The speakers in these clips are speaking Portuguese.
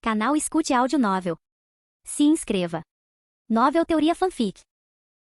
Canal Escute Áudio Novel. Se inscreva. Novel Teoria Fanfic.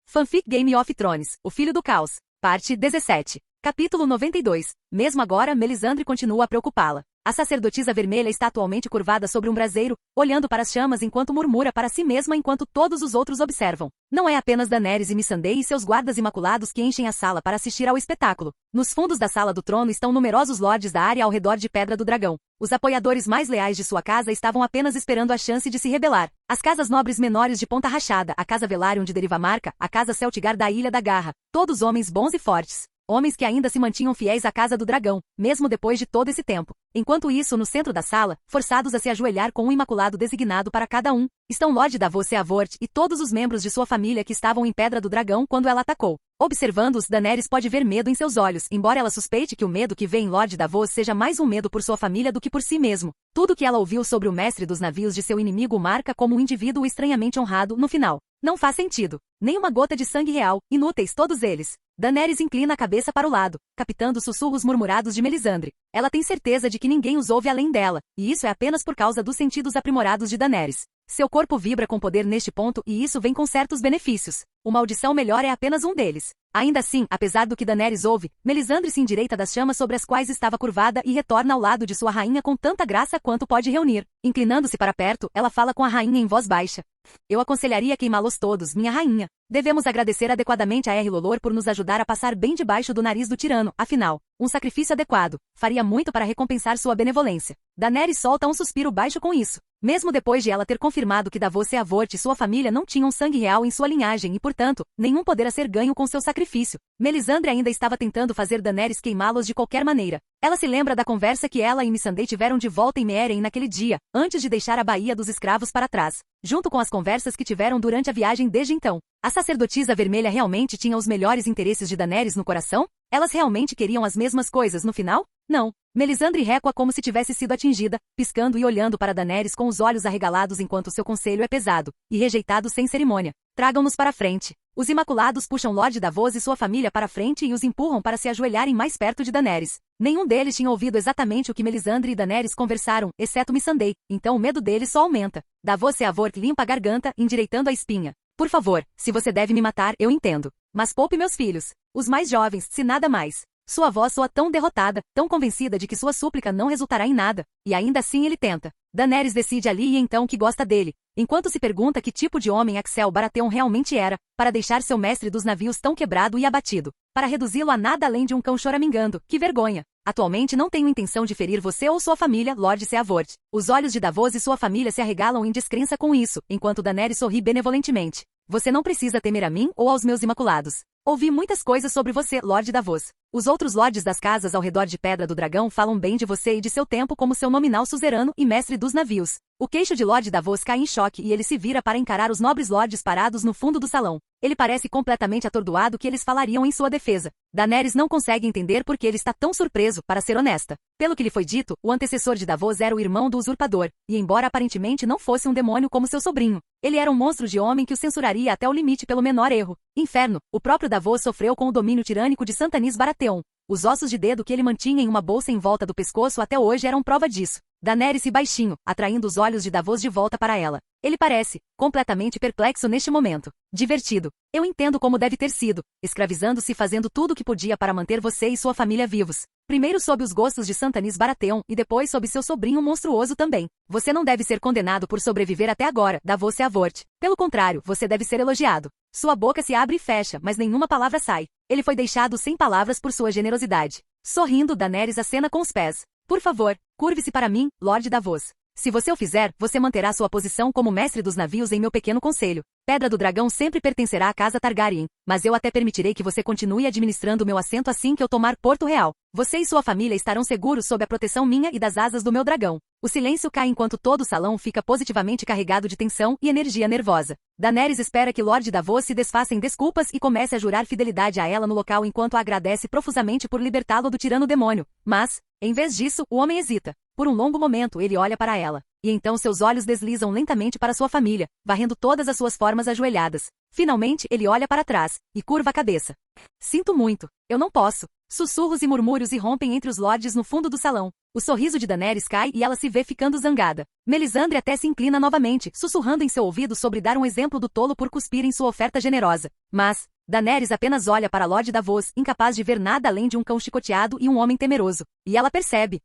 Fanfic Game of Thrones, O Filho do Caos, parte 17. Capítulo 92. Mesmo agora, Melisandre continua a preocupá-la. A sacerdotisa vermelha está atualmente curvada sobre um braseiro, olhando para as chamas enquanto murmura para si mesma enquanto todos os outros observam. Não é apenas Daenerys e Missandei e seus guardas imaculados que enchem a sala para assistir ao espetáculo. Nos fundos da Sala do Trono estão numerosos lordes da área ao redor de Pedra do Dragão. Os apoiadores mais leais de sua casa estavam apenas esperando a chance de se rebelar. As casas nobres menores de Ponta Rachada, a Casa Velaryon de Derivamarca, a Casa Celtigar da Ilha da Garra, todos homens bons e fortes. Homens que ainda se mantinham fiéis à Casa do Dragão, mesmo depois de todo esse tempo. Enquanto isso, no centro da sala, forçados a se ajoelhar com um imaculado designado para cada um, estão Lord Davos Seavort e todos os membros de sua família que estavam em Pedra do Dragão quando ela atacou. Observando-os, Daenerys pode ver medo em seus olhos, embora ela suspeite que o medo que vê em Lord Davos seja mais um medo por sua família do que por si mesmo. Tudo que ela ouviu sobre o mestre dos navios de seu inimigo o marca como um indivíduo estranhamente honrado no final. Não faz sentido. Nem uma gota de sangue real, inúteis todos eles. Daenerys inclina a cabeça para o lado, captando os sussurros murmurados de Melisandre. Ela tem certeza de que ninguém os ouve além dela, e isso é apenas por causa dos sentidos aprimorados de Daenerys. Seu corpo vibra com poder neste ponto e isso vem com certos benefícios. O maldição melhor é apenas um deles. Ainda assim, apesar do que Daenerys ouve, Melisandre se endireita das chamas sobre as quais estava curvada e retorna ao lado de sua rainha com tanta graça quanto pode reunir. Inclinando-se para perto, ela fala com a rainha em voz baixa. Eu aconselharia queimá-los todos, minha rainha. Devemos agradecer adequadamente a Lolor por nos ajudar a passar bem debaixo do nariz do tirano, afinal, um sacrifício adequado faria muito para recompensar sua benevolência. Daenerys solta um suspiro baixo com isso. Mesmo depois de ela ter confirmado que Davos Seavort e sua família não tinham sangue real em sua linhagem e, portanto, nenhum poder a ser ganho com seu sacrifício, Melisandre ainda estava tentando fazer Daenerys queimá-los de qualquer maneira. Ela se lembra da conversa que ela e Missandei tiveram de volta em Meereen naquele dia, antes de deixar a Baía dos Escravos para trás, junto com as conversas que tiveram durante a viagem desde então. A sacerdotisa vermelha realmente tinha os melhores interesses de Daenerys no coração? Elas realmente queriam as mesmas coisas no final? Não. Melisandre recua como se tivesse sido atingida, piscando e olhando para Daenerys com os olhos arregalados enquanto seu conselho é pesado e rejeitado sem cerimônia. Tragam-nos para frente. Os Imaculados puxam Lord Davos e sua família para frente e os empurram para se ajoelharem mais perto de Daenerys. Nenhum deles tinha ouvido exatamente o que Melisandre e Daenerys conversaram, exceto Missandei, então o medo deles só aumenta. Davos Seavort limpa a garganta, endireitando a espinha. Por favor, se você deve me matar, eu entendo. Mas poupe meus filhos. Os mais jovens, se nada mais. Sua voz soa tão derrotada, tão convencida de que sua súplica não resultará em nada, e ainda assim ele tenta. Daenerys decide ali e então que gosta dele, enquanto se pergunta que tipo de homem Axel Baratheon realmente era, para deixar seu mestre dos navios tão quebrado e abatido, para reduzi-lo a nada além de um cão choramingando. Que vergonha! Atualmente não tenho intenção de ferir você ou sua família, Lord Seavort. Os olhos de Davos e sua família se arregalam em descrença com isso, enquanto Daenerys sorri benevolentemente. Você não precisa temer a mim ou aos meus imaculados. Ouvi muitas coisas sobre você, Lord Davos. Os outros lordes das casas ao redor de Pedra do Dragão falam bem de você e de seu tempo como seu nominal suzerano e mestre dos navios. O queixo de Lord Davos cai em choque e ele se vira para encarar os nobres lordes parados no fundo do salão. Ele parece completamente atordoado que eles falariam em sua defesa. Daenerys não consegue entender por que ele está tão surpreso, para ser honesta. Pelo que lhe foi dito, o antecessor de Davos era o irmão do usurpador, e embora aparentemente não fosse um demônio como seu sobrinho, ele era um monstro de homem que o censuraria até o limite pelo menor erro. Inferno, o próprio Davos sofreu com o domínio tirânico de Santanis Baratheon. Os ossos de dedo que ele mantinha em uma bolsa em volta do pescoço até hoje eram prova disso. Daenerys baixinho, atraindo os olhos de Davos de volta para ela. Ele parece completamente perplexo neste momento. Divertido. Eu entendo como deve ter sido, escravizando-se e fazendo tudo o que podia para manter você e sua família vivos. Primeiro sob os gostos de Santanis Baratheon e depois sob seu sobrinho monstruoso também. Você não deve ser condenado por sobreviver até agora, Davos Seavort. Pelo contrário, você deve ser elogiado. Sua boca se abre e fecha, mas nenhuma palavra sai. Ele foi deixado sem palavras por sua generosidade. Sorrindo, Daenerys acena com os pés. Por favor, curve-se para mim, Lord Davos. Se você o fizer, você manterá sua posição como mestre dos navios em meu pequeno conselho. Pedra do Dragão sempre pertencerá à casa Targaryen, mas eu até permitirei que você continue administrando meu assento assim que eu tomar Porto Real. Você e sua família estarão seguros sob a proteção minha e das asas do meu dragão. O silêncio cai enquanto todo o salão fica positivamente carregado de tensão e energia nervosa. Daenerys espera que Lord Davos se desfaça em desculpas e comece a jurar fidelidade a ela no local enquanto a agradece profusamente por libertá-lo do tirano demônio. Mas, em vez disso, o homem hesita. Por um longo momento ele olha para ela. e então seus olhos deslizam lentamente para sua família, varrendo todas as suas formas ajoelhadas. Finalmente, ele olha para trás, e curva a cabeça. Sinto muito. Eu não posso. Sussurros e murmúrios irrompem entre os lords no fundo do salão. O sorriso de Daenerys cai e ela se vê ficando zangada. Melisandre até se inclina novamente, sussurrando em seu ouvido sobre dar um exemplo do tolo por cuspir em sua oferta generosa. Mas Daenerys apenas olha para Lord Davos, incapaz de ver nada além de um cão chicoteado e um homem temeroso. E ela percebe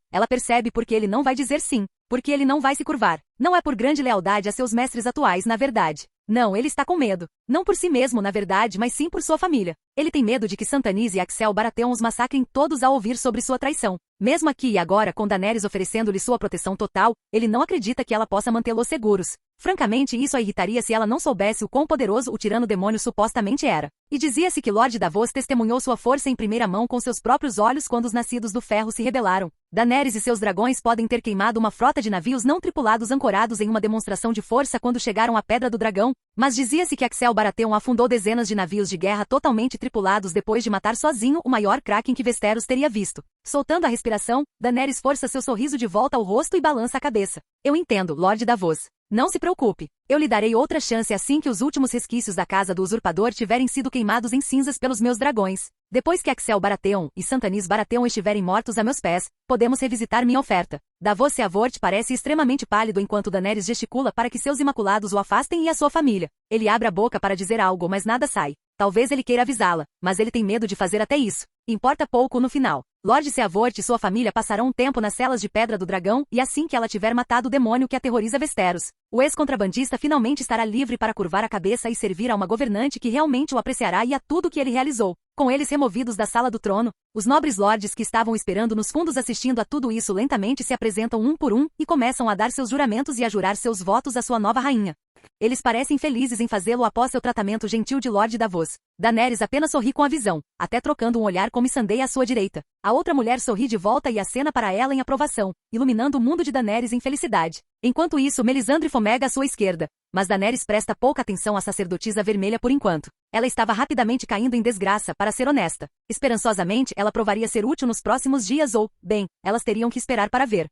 porque ele não vai dizer sim, porque ele não vai se curvar. Não é por grande lealdade a seus mestres atuais, na verdade. Não, ele está com medo. Não por si mesmo, na verdade, mas sim por sua família. Ele tem medo de que Stannis e Axel Baratheon os massacrem todos ao ouvir sobre sua traição. Mesmo aqui e agora, com Daenerys oferecendo-lhe sua proteção total, ele não acredita que ela possa mantê-los seguros. Francamente, isso a irritaria se ela não soubesse o quão poderoso o tirano-demônio supostamente era. E dizia-se que Lord Davos testemunhou sua força em primeira mão com seus próprios olhos quando os nascidos do ferro se rebelaram. Daenerys e seus dragões podem ter queimado uma frota de navios não tripulados ancorados em uma demonstração de força quando chegaram à Pedra do Dragão, mas dizia-se que Axel Baratheon afundou dezenas de navios de guerra totalmente tripulados depois de matar sozinho o maior Kraken que Westeros teria visto. Soltando a respiração, Daenerys força seu sorriso de volta ao rosto e balança a cabeça. Eu entendo, Lord Davos. Não se preocupe. Eu lhe darei outra chance assim que os últimos resquícios da casa do usurpador tiverem sido queimados em cinzas pelos meus dragões. Depois que Axel Baratheon e Stannis Baratheon estiverem mortos a meus pés, podemos revisitar minha oferta. Davos Seavort parece extremamente pálido enquanto Daenerys gesticula para que seus imaculados o afastem e a sua família. Ele abre a boca para dizer algo, mas nada sai. Talvez ele queira avisá-la, mas ele tem medo de fazer até isso. Importa pouco no final. Lord Seavort e sua família passarão um tempo nas celas de Pedra do Dragão e assim que ela tiver matado o demônio que aterroriza Westeros, o ex-contrabandista finalmente estará livre para curvar a cabeça e servir a uma governante que realmente o apreciará e a tudo que ele realizou. Com eles removidos da sala do trono, os nobres lords que estavam esperando nos fundos assistindo a tudo isso lentamente se apresentam um por um e começam a dar seus juramentos e a jurar seus votos à sua nova rainha. Eles parecem felizes em fazê-lo após seu tratamento gentil de Lord Davos. Daenerys apenas sorri com a visão, até trocando um olhar com Missandei à sua direita. A outra mulher sorri de volta e acena para ela em aprovação, iluminando o mundo de Daenerys em felicidade. Enquanto isso, Melisandre fomega à sua esquerda. Mas Daenerys presta pouca atenção à sacerdotisa vermelha por enquanto. Ela estava rapidamente caindo em desgraça, para ser honesta. Esperançosamente, ela provaria ser útil nos próximos dias ou, bem, elas teriam que esperar para ver.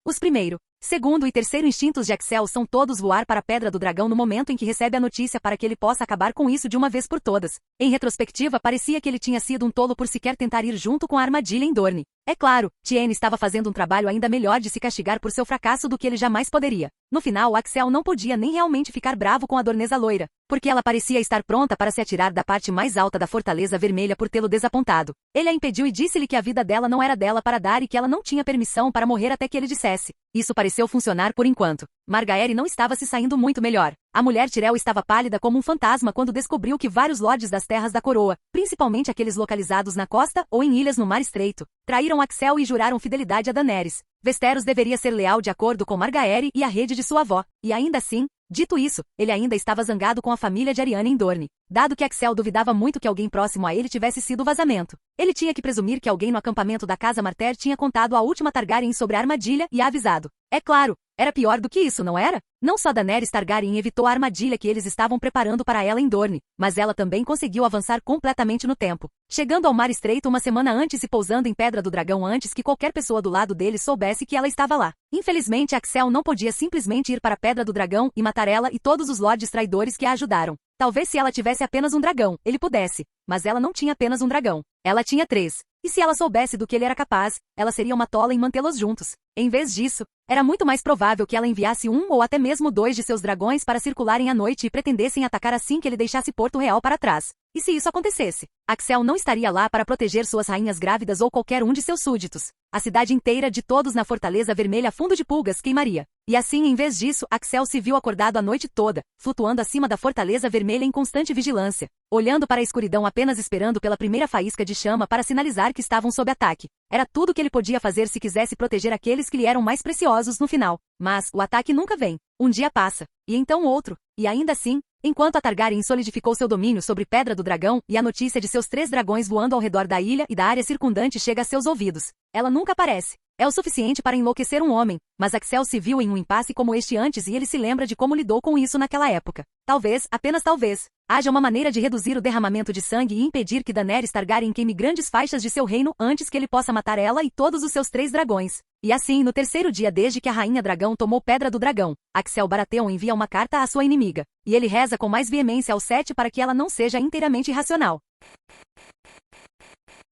Os primeiro, segundo e terceiro instintos de Axel são todos voar para a Pedra do Dragão no momento em que recebe a notícia para que ele possa acabar com isso de uma vez por todas. Em retrospectiva, parecia que ele tinha sido um tolo por sequer tentar ir junto com a armadilha em Dorne. É claro, Tiene estava fazendo um trabalho ainda melhor de se castigar por seu fracasso do que ele jamais poderia. No final, Axel não podia nem realmente ficar bravo com a Dornesa loira, porque ela parecia estar pronta para se atirar da parte mais alta da Fortaleza Vermelha por tê-lo desapontado. Ele a impediu e disse-lhe que a vida dela não era dela para dar e que ela não tinha permissão para morrer até que ele dissesse. Isso pareceu funcionar por enquanto. Margaery não estava se saindo muito melhor. A mulher Tyrell estava pálida como um fantasma quando descobriu que vários lords das Terras da Coroa, principalmente aqueles localizados na costa ou em ilhas no Mar Estreito, traíram Axel e juraram fidelidade a Daenerys. Westeros deveria ser leal de acordo com Margaery e a rede de sua avó, e ainda assim, dito isso, ele ainda estava zangado com a família de Arianne em Dorne. Dado que Axel duvidava muito que alguém próximo a ele tivesse sido o vazamento, ele tinha que presumir que alguém no acampamento da Casa Martell tinha contado à última Targaryen sobre a armadilha e a avisado. É claro, era pior do que isso, não era? Não só Daenerys Targaryen evitou a armadilha que eles estavam preparando para ela em Dorne, mas ela também conseguiu avançar completamente no tempo, chegando ao Mar Estreito uma semana antes e pousando em Pedra do Dragão antes que qualquer pessoa do lado dele soubesse que ela estava lá. Infelizmente, Axel não podia simplesmente ir para a Pedra do Dragão e matar ela e todos os lords traidores que a ajudaram. Talvez se ela tivesse apenas um dragão, ele pudesse, mas ela não tinha apenas um dragão. Ela tinha 3. E se ela soubesse do que ele era capaz, ela seria uma tola em mantê-los juntos. Em vez disso, era muito mais provável que ela enviasse 1 ou até mesmo 2 de seus dragões para circularem à noite e pretendessem atacar assim que ele deixasse Porto Real para trás. E se isso acontecesse? Axel não estaria lá para proteger suas rainhas grávidas ou qualquer um de seus súditos. A cidade inteira de todos na Fortaleza Vermelha a fundo de pulgas queimaria. E assim, em vez disso, Axel se viu acordado a noite toda, flutuando acima da Fortaleza Vermelha em constante vigilância, olhando para a escuridão apenas esperando pela primeira faísca de chama para sinalizar que estavam sob ataque. Era tudo que ele podia fazer se quisesse proteger aqueles que lhe eram mais preciosos no final. Mas o ataque nunca vem. Um dia passa, e então outro, e ainda assim, enquanto a Targaryen solidificou seu domínio sobre Pedra do Dragão e a notícia de seus 3 dragões voando ao redor da ilha e da área circundante chega a seus ouvidos, ela nunca aparece. É o suficiente para enlouquecer um homem, mas Axel se viu em um impasse como este antes e ele se lembra de como lidou com isso naquela época. Talvez, apenas talvez, haja uma maneira de reduzir o derramamento de sangue e impedir que Daenerys Targaryen queime grandes faixas de seu reino antes que ele possa matar ela e todos os seus 3 dragões. E assim, no terceiro dia desde que a Rainha Dragão tomou Pedra do Dragão, Axel Baratheon envia uma carta à sua inimiga, e ele reza com mais veemência ao Sete para que ela não seja inteiramente irracional.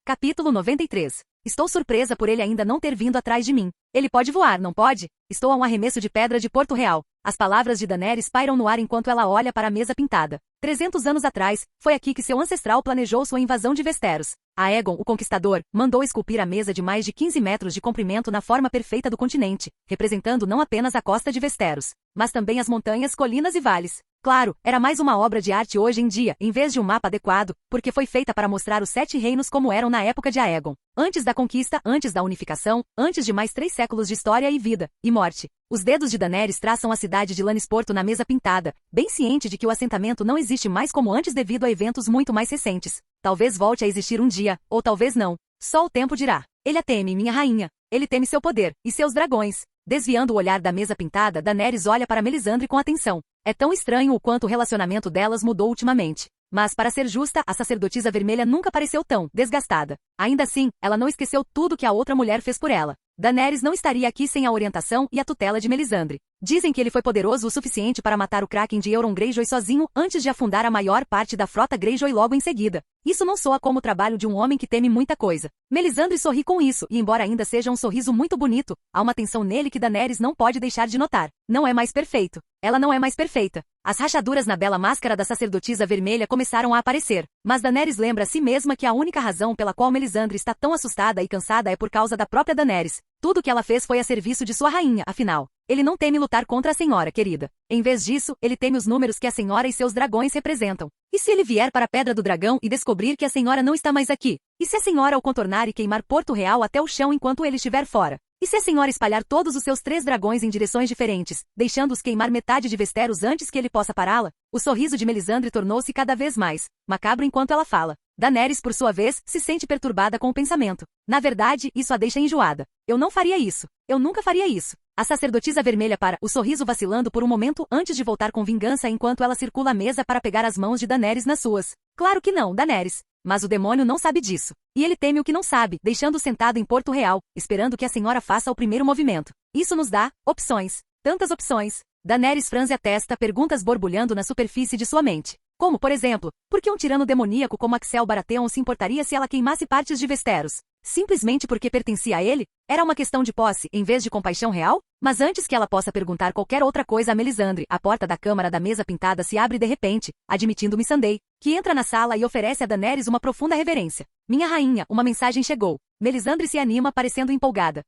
Capítulo 93. Estou surpresa por ele ainda não ter vindo atrás de mim. Ele pode voar, não pode? Estou a um arremesso de pedra de Porto Real. As palavras de Daenerys pairam no ar enquanto ela olha para a mesa pintada. 300 anos atrás, foi aqui que seu ancestral planejou sua invasão de Westeros. Aegon, o Conquistador, mandou esculpir a mesa de mais de 15 metros de comprimento na forma perfeita do continente, representando não apenas a costa de Westeros, mas também as montanhas, colinas e vales. Claro, era mais uma obra de arte hoje em dia, em vez de um mapa adequado, porque foi feita para mostrar os 7 reinos como eram na época de Aegon. Antes da conquista, antes da unificação, antes de mais 3 séculos de história e vida, e morte. Os dedos de Daenerys traçam a cidade de Lannisporto na mesa pintada, bem ciente de que o assentamento não existe mais como antes devido a eventos muito mais recentes. Talvez volte a existir um dia, ou talvez não. Só o tempo dirá. Ele a teme, minha rainha. Ele teme seu poder, e seus dragões. Desviando o olhar da mesa pintada, Daenerys olha para Melisandre com atenção. É tão estranho o quanto o relacionamento delas mudou ultimamente. Mas, para ser justa, a sacerdotisa vermelha nunca pareceu tão desgastada. Ainda assim, ela não esqueceu tudo que a outra mulher fez por ela. Daenerys não estaria aqui sem a orientação e a tutela de Melisandre. Dizem que ele foi poderoso o suficiente para matar o Kraken de Euron Greyjoy sozinho antes de afundar a maior parte da frota Greyjoy logo em seguida. Isso não soa como o trabalho de um homem que teme muita coisa. Melisandre sorri com isso, e embora ainda seja um sorriso muito bonito, há uma tensão nele que Daenerys não pode deixar de notar. Não é mais perfeito. Ela não é mais perfeita. As rachaduras na bela máscara da sacerdotisa vermelha começaram a aparecer, mas Daenerys lembra a si mesma que a única razão pela qual Melisandre está tão assustada e cansada é por causa da própria Daenerys. Tudo que ela fez foi a serviço de sua rainha, afinal. Ele não teme lutar contra a senhora, querida. Em vez disso, ele teme os números que a senhora e seus dragões representam. E se ele vier para a Pedra do Dragão e descobrir que a senhora não está mais aqui? E se a senhora o contornar e queimar Porto Real até o chão enquanto ele estiver fora? E se a senhora espalhar todos os seus 3 dragões em direções diferentes, deixando-os queimar metade de Westeros antes que ele possa pará-la? O sorriso de Melisandre tornou-se cada vez mais macabro enquanto ela fala. Daenerys, por sua vez, se sente perturbada com o pensamento. Na verdade, isso a deixa enjoada. Eu não faria isso. Eu nunca faria isso. A sacerdotisa vermelha para, o sorriso vacilando por um momento antes de voltar com vingança enquanto ela circula a mesa para pegar as mãos de Daenerys nas suas. Claro que não, Daenerys. Mas o demônio não sabe disso. E ele teme o que não sabe, deixando-o sentado em Porto Real, esperando que a senhora faça o primeiro movimento. Isso nos dá opções. Tantas opções. Daenerys franze a testa, perguntas borbulhando na superfície de sua mente. Como, por exemplo, por que um tirano demoníaco como Axel Baratheon se importaria se ela queimasse partes de Westeros? Simplesmente porque pertencia a ele? Era uma questão de posse, em vez de compaixão real? Mas antes que ela possa perguntar qualquer outra coisa a Melisandre, a porta da câmara da mesa pintada se abre de repente, admitindo Missandei, que entra na sala e oferece a Daenerys uma profunda reverência. Minha rainha, uma mensagem chegou. Melisandre se anima, parecendo empolgada.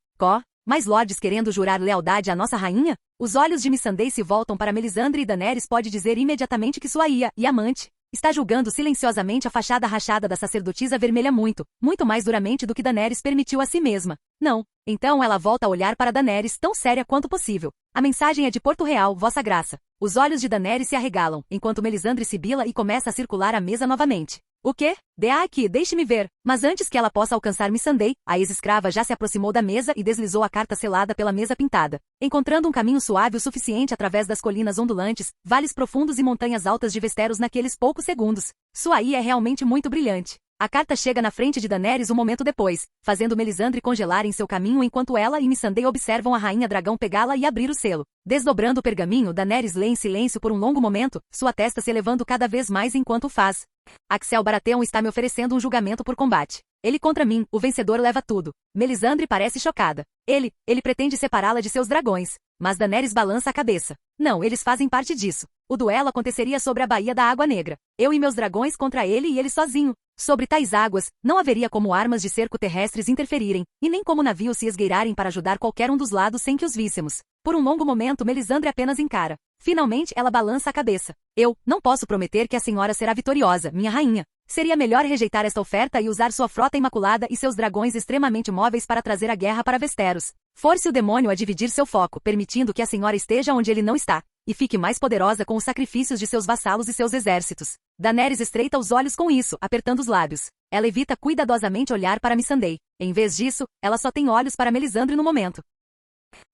Mais lordes querendo jurar lealdade à nossa rainha? Os olhos de Missandei se voltam para Melisandre e Daenerys pode dizer imediatamente que sua ia e amante está julgando silenciosamente a fachada rachada da sacerdotisa vermelha muito mais duramente do que Daenerys permitiu a si mesma. Não. Então ela volta a olhar para Daenerys tão séria quanto possível. A mensagem é de Porto Real, vossa graça. Os olhos de Daenerys se arregalam, enquanto Melisandre sibila e começa a circular a mesa novamente. O quê? Dê aqui, deixe-me ver. Mas antes que ela possa alcançar Missandei, a ex-escrava já se aproximou da mesa e deslizou a carta selada pela mesa pintada, encontrando um caminho suave o suficiente através das colinas ondulantes, vales profundos e montanhas altas de Westeros naqueles poucos segundos. Sua ia é realmente muito brilhante. A carta chega na frente de Daenerys um momento depois, fazendo Melisandre congelar em seu caminho enquanto ela e Missandei observam a rainha dragão pegá-la e abrir o selo. Desdobrando o pergaminho, Daenerys lê em silêncio por um longo momento, sua testa se elevando cada vez mais enquanto o faz. Axel Baratheon está me oferecendo um julgamento por combate. Ele contra mim, o vencedor leva tudo. Melisandre parece chocada. Ele pretende separá-la de seus dragões. Mas Daenerys balança a cabeça. Não, eles fazem parte disso. O duelo aconteceria sobre a Baía da Água Negra. Eu e meus dragões contra ele e ele sozinho. Sobre tais águas, não haveria como armas de cerco terrestres interferirem, e nem como navios se esgueirarem para ajudar qualquer um dos lados sem que os víssemos. Por um longo momento Melisandre apenas encara. Finalmente ela balança a cabeça. Eu não posso prometer que a senhora será vitoriosa, minha rainha. Seria melhor rejeitar esta oferta e usar sua frota imaculada e seus dragões extremamente móveis para trazer a guerra para Westeros. Force o demônio a dividir seu foco, permitindo que a senhora esteja onde ele não está, e fique mais poderosa com os sacrifícios de seus vassalos e seus exércitos. Daenerys estreita os olhos com isso, apertando os lábios. Ela evita cuidadosamente olhar para Missandei. Em vez disso, ela só tem olhos para Melisandre no momento.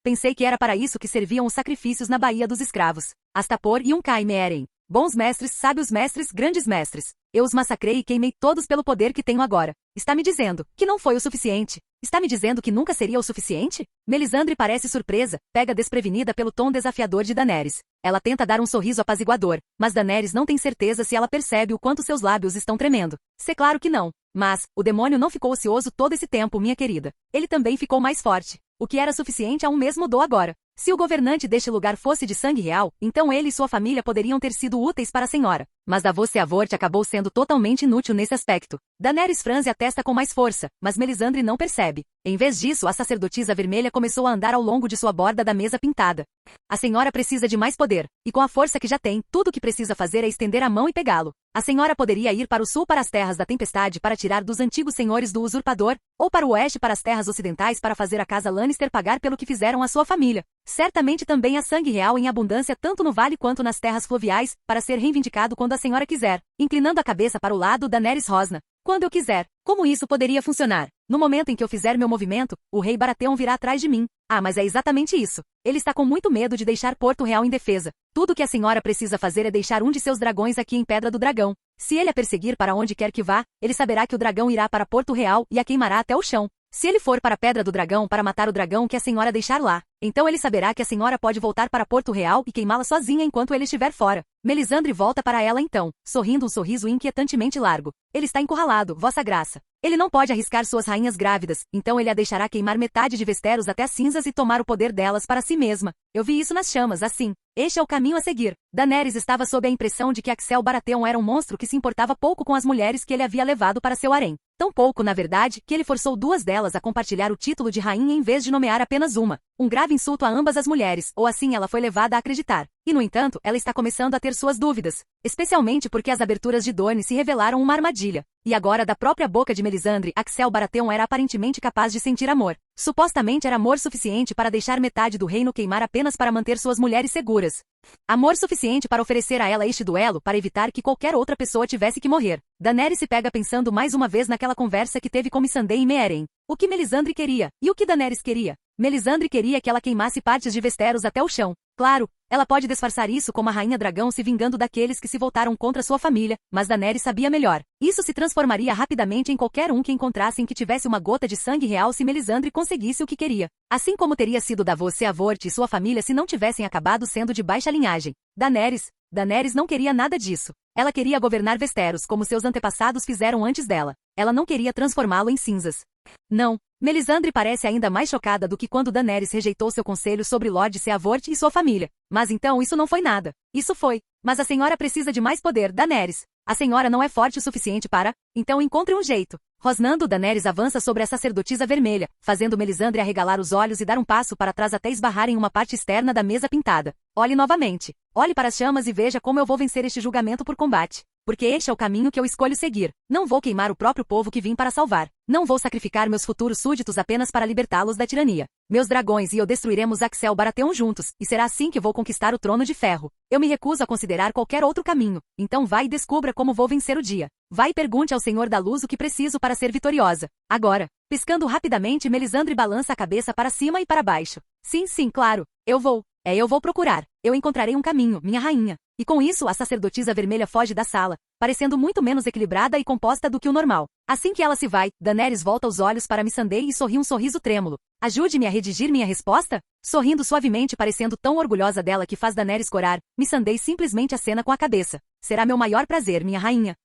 Pensei que era para isso que serviam os sacrifícios na Baía dos Escravos. Astapor e Unkai Meeren. Bons mestres, sábios mestres, grandes mestres. Eu os massacrei e queimei todos pelo poder que tenho agora. Está me dizendo que não foi o suficiente? Está me dizendo que nunca seria o suficiente? Melisandre parece surpresa, pega desprevenida pelo tom desafiador de Daenerys. Ela tenta dar um sorriso apaziguador, mas Daenerys não tem certeza se ela percebe o quanto seus lábios estão tremendo. É claro que não. Mas, o demônio não ficou ocioso todo esse tempo, minha querida. Ele também ficou mais forte. O que era suficiente a um mês mudou agora. Se o governante deste lugar fosse de sangue real, então ele e sua família poderiam ter sido úteis para a senhora. Mas Davos Seavort acabou sendo totalmente inútil nesse aspecto. Daenerys franze a testa com mais força, mas Melisandre não percebe. Em vez disso, a sacerdotisa vermelha começou a andar ao longo de sua borda da mesa pintada. A senhora precisa de mais poder, e com a força que já tem, tudo o que precisa fazer é estender a mão e pegá-lo. A senhora poderia ir para o sul para as terras da tempestade para tirar dos antigos senhores do usurpador, ou para o oeste para as terras ocidentais para fazer a casa Lannister pagar pelo que fizeram à sua família. Certamente também há sangue real em abundância tanto no vale quanto nas terras fluviais, para ser reivindicado quando a senhora quiser. Inclinando a cabeça para o lado, Daenerys rosna. Quando eu quiser. Como isso poderia funcionar? No momento em que eu fizer meu movimento, o rei Baratheon virá atrás de mim. Ah, mas é exatamente isso. Ele está com muito medo de deixar Porto Real indefesa. Tudo o que a senhora precisa fazer é deixar um de seus dragões aqui em Pedra do Dragão. Se ele a perseguir para onde quer que vá, ele saberá que o dragão irá para Porto Real e a queimará até o chão. Se ele for para a Pedra do Dragão para matar o dragão que a senhora deixar lá, então ele saberá que a senhora pode voltar para Porto Real e queimá-la sozinha enquanto ele estiver fora. Melisandre volta para ela então, sorrindo um sorriso inquietantemente largo. Ele está encurralado, vossa graça. Ele não pode arriscar suas rainhas grávidas, então ele a deixará queimar metade de Westeros até as cinzas e tomar o poder delas para si mesma. Eu vi isso nas chamas, assim. Este é o caminho a seguir. Daenerys estava sob a impressão de que Axel Baratheon era um monstro que se importava pouco com as mulheres que ele havia levado para seu harém. Tão pouco, na verdade, que ele forçou duas delas a compartilhar o título de rainha em vez de nomear apenas uma. Um grave insulto a ambas as mulheres, ou assim ela foi levada a acreditar. E no entanto, ela está começando a ter suas dúvidas. Especialmente porque as aberturas de Dorne se revelaram uma armadilha. E agora da própria boca de Melisandre, Axel Baratheon era aparentemente capaz de sentir amor. Supostamente era amor suficiente para deixar metade do reino queimar apenas para manter suas mulheres seguras. Amor suficiente para oferecer a ela este duelo para evitar que qualquer outra pessoa tivesse que morrer. Daenerys se pega pensando mais uma vez naquela conversa que teve com Missandei e Meeren. O que Melisandre queria? E o que Daenerys queria? Melisandre queria que ela queimasse partes de Westeros até o chão. Claro, ela pode disfarçar isso como a rainha dragão se vingando daqueles que se voltaram contra sua família, mas Daenerys sabia melhor. Isso se transformaria rapidamente em qualquer um que encontrassem que tivesse uma gota de sangue real se Melisandre conseguisse o que queria. Assim como teria sido Davos Seavort e sua família se não tivessem acabado sendo de baixa linhagem. Daenerys não queria nada disso. Ela queria governar Westeros como seus antepassados fizeram antes dela. Ela não queria transformá-lo em cinzas. Não. Melisandre parece ainda mais chocada do que quando Daenerys rejeitou seu conselho sobre Lord Seavort e sua família. Mas então isso não foi nada. Isso foi. Mas a senhora precisa de mais poder, Daenerys. A senhora não é forte o suficiente para... Então encontre um jeito. Rosnando, Daenerys avança sobre a sacerdotisa vermelha, fazendo Melisandre arregalar os olhos e dar um passo para trás até esbarrar em uma parte externa da mesa pintada. Olhe novamente. Olhe para as chamas e veja como eu vou vencer este julgamento por combate. Porque este é o caminho que eu escolho seguir. Não vou queimar o próprio povo que vim para salvar. Não vou sacrificar meus futuros súditos apenas para libertá-los da tirania. Meus dragões e eu destruiremos Axel Baratheon juntos, e será assim que vou conquistar o trono de ferro. Eu me recuso a considerar qualquer outro caminho. Então vai e descubra como vou vencer o dia. Vai e pergunte ao Senhor da Luz o que preciso para ser vitoriosa. Agora. Piscando rapidamente, Melisandre balança a cabeça para cima e para baixo. Sim, claro. Eu vou. Eu vou procurar. Eu encontrarei um caminho, minha rainha. E com isso, a sacerdotisa vermelha foge da sala, parecendo muito menos equilibrada e composta do que o normal. Assim que ela se vai, Daenerys volta os olhos para Missandei e sorri um sorriso trêmulo. Ajude-me a redigir minha resposta? Sorrindo suavemente, parecendo tão orgulhosa dela que faz Daenerys corar, Missandei simplesmente acena com a cabeça. Será meu maior prazer, minha rainha.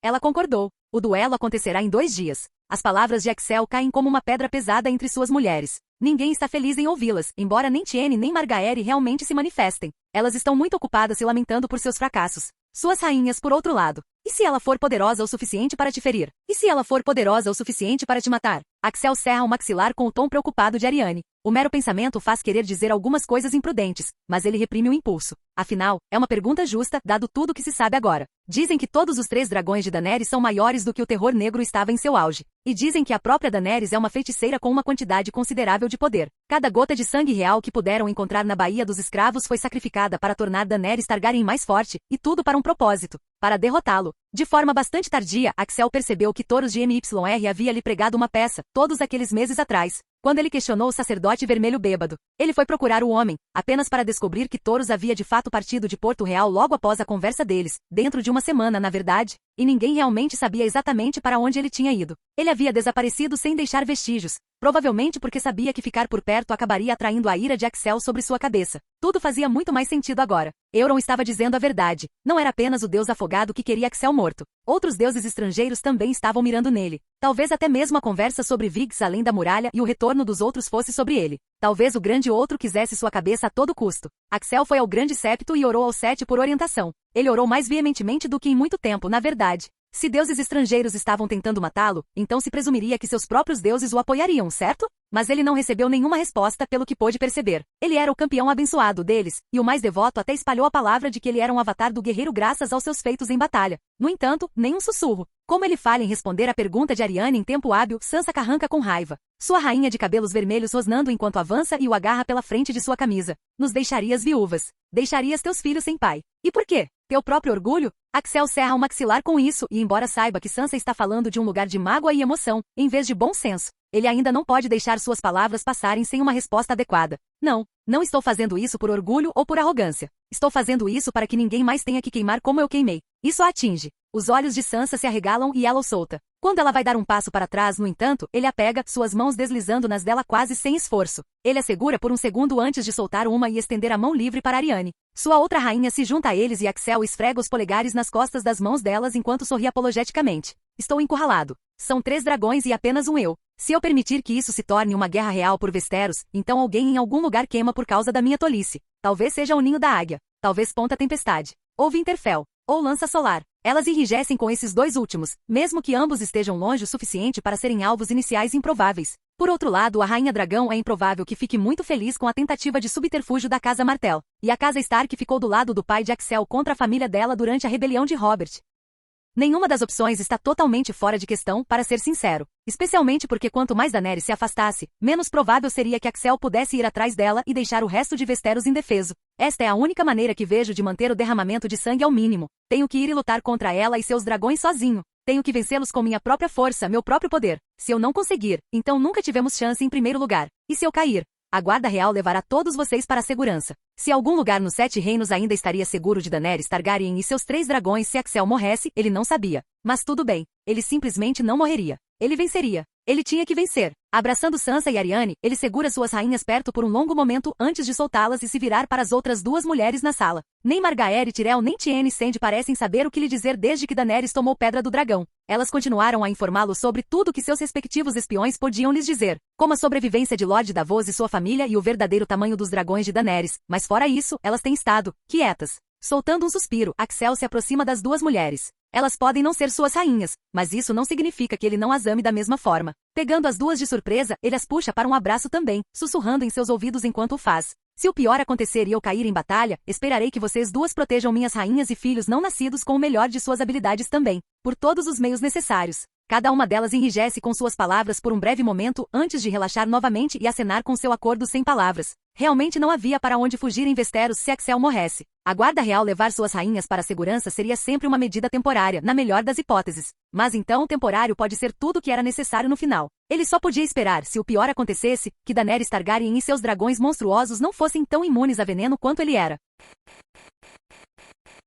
Ela concordou. O duelo acontecerá em 2 dias. As palavras de Axel caem como uma pedra pesada entre suas mulheres. Ninguém está feliz em ouvi-las, embora nem Tiene nem Margaery realmente se manifestem. Elas estão muito ocupadas se lamentando por seus fracassos. Suas rainhas, por outro lado. E se ela for poderosa o suficiente para te ferir? E se ela for poderosa o suficiente para te matar? Axel cerra o maxilar com o tom preocupado de Arianne. O mero pensamento faz querer dizer algumas coisas imprudentes, mas ele reprime o impulso. Afinal, é uma pergunta justa, dado tudo o que se sabe agora. Dizem que todos os 3 dragões de Daenerys são maiores do que o terror negro estava em seu auge. E dizem que a própria Daenerys é uma feiticeira com uma quantidade considerável de poder. Cada gota de sangue real que puderam encontrar na Baía dos Escravos foi sacrificada para tornar Daenerys Targaryen mais forte, e tudo para um propósito: para derrotá-lo. De forma bastante tardia, Axel percebeu que Thoros de MYR havia lhe pregado uma peça, todos aqueles meses atrás, quando ele questionou o sacerdote vermelho bêbado. Ele foi procurar o homem, apenas para descobrir que Thoros havia de fato partido de Porto Real logo após a conversa deles, dentro de uma semana na verdade, e ninguém realmente sabia exatamente para onde ele tinha ido. Ele havia desaparecido sem deixar vestígios, provavelmente porque sabia que ficar por perto acabaria atraindo a ira de Axel sobre sua cabeça. Tudo fazia muito mais sentido agora. Euron estava dizendo a verdade. Não era apenas o deus afogado que queria Axel morto. Outros deuses estrangeiros também estavam mirando nele. Talvez até mesmo a conversa sobre Viggs além da muralha e o retorno dos outros fosse sobre ele. Talvez o grande outro quisesse sua cabeça a todo custo. Axel foi ao grande septo e orou ao Sete por orientação. Ele orou mais veementemente do que em muito tempo, na verdade. Se deuses estrangeiros estavam tentando matá-lo, então se presumiria que seus próprios deuses o apoiariam, certo? Mas ele não recebeu nenhuma resposta pelo que pôde perceber. Ele era o campeão abençoado deles, e o mais devoto até espalhou a palavra de que ele era um avatar do guerreiro graças aos seus feitos em batalha. No entanto, nem um sussurro. Como ele falha em responder à pergunta de Arianne em tempo hábil, Sansa carranca com raiva. Sua rainha de cabelos vermelhos rosnando enquanto avança e o agarra pela frente de sua camisa. Nos deixarias viúvas. Deixarias teus filhos sem pai. E por quê? Teu próprio orgulho? Axel cerra o maxilar com isso, e embora saiba que Sansa está falando de um lugar de mágoa e emoção, em vez de bom senso, ele ainda não pode deixar suas palavras passarem sem uma resposta adequada. Não estou fazendo isso por orgulho ou por arrogância. Estou fazendo isso para que ninguém mais tenha que queimar como eu queimei. Isso a atinge. Os olhos de Sansa se arregalam e ela o solta. Quando ela vai dar um passo para trás, no entanto, ele a pega, suas mãos deslizando nas dela quase sem esforço. Ele a segura por um segundo antes de soltar uma e estender a mão livre para Arianne. Sua outra rainha se junta a eles e Axel esfrega os polegares nas costas das mãos delas enquanto sorri apologeticamente. Estou encurralado. São 3 dragões e apenas um eu. Se eu permitir que isso se torne uma guerra real por Westeros, então alguém em algum lugar queima por causa da minha tolice. Talvez seja o ninho da águia. Talvez Ponta Tempestade. Ou Winterfell. Ou Lança Solar. Elas enrijecem com esses 2 últimos, mesmo que ambos estejam longe o suficiente para serem alvos iniciais improváveis. Por outro lado, a Rainha Dragão é improvável que fique muito feliz com a tentativa de subterfúgio da Casa Martell. E a Casa Stark ficou do lado do pai de Axel contra a família dela durante a rebelião de Robert. Nenhuma das opções está totalmente fora de questão, para ser sincero. Especialmente porque quanto mais Daenerys se afastasse, menos provável seria que Axel pudesse ir atrás dela e deixar o resto de Westeros indefeso. Esta é a única maneira que vejo de manter o derramamento de sangue ao mínimo. Tenho que ir e lutar contra ela e seus dragões sozinho. Tenho que vencê-los com minha própria força, meu próprio poder. Se eu não conseguir, então nunca tivemos chance em primeiro lugar. E se eu cair? A Guarda Real levará todos vocês para a segurança. Se algum lugar nos 7 reinos ainda estaria seguro de Daenerys Targaryen e seus 3 dragões se Axel morresse, ele não sabia. Mas tudo bem. Ele simplesmente não morreria. Ele venceria. Ele tinha que vencer. Abraçando Sansa e Arianne, ele segura suas rainhas perto por um longo momento antes de soltá-las e se virar para as outras 2 mulheres na sala. Nem Margaery Tyrell nem Tiene Sand parecem saber o que lhe dizer desde que Daenerys tomou Pedra do Dragão. Elas continuaram a informá-lo sobre tudo o que seus respectivos espiões podiam lhes dizer, como a sobrevivência de Lord Davos e sua família e o verdadeiro tamanho dos dragões de Daenerys, mas fora isso, elas têm estado quietas. Soltando um suspiro, Axel se aproxima das 2 mulheres. Elas podem não ser suas rainhas, mas isso não significa que ele não as ame da mesma forma. Pegando as 2 de surpresa, ele as puxa para um abraço também, sussurrando em seus ouvidos enquanto o faz. Se o pior acontecer e eu cair em batalha, esperarei que vocês 2 protejam minhas rainhas e filhos não nascidos com o melhor de suas habilidades também, por todos os meios necessários. Cada uma delas enrijece com suas palavras por um breve momento antes de relaxar novamente e acenar com seu acordo sem palavras. Realmente não havia para onde fugir em Westeros se Axel morresse. A Guarda Real levar suas rainhas para a segurança seria sempre uma medida temporária, na melhor das hipóteses. Mas então o temporário pode ser tudo o que era necessário no final. Ele só podia esperar, se o pior acontecesse, que Daenerys Targaryen e seus dragões monstruosos não fossem tão imunes a veneno quanto ele era.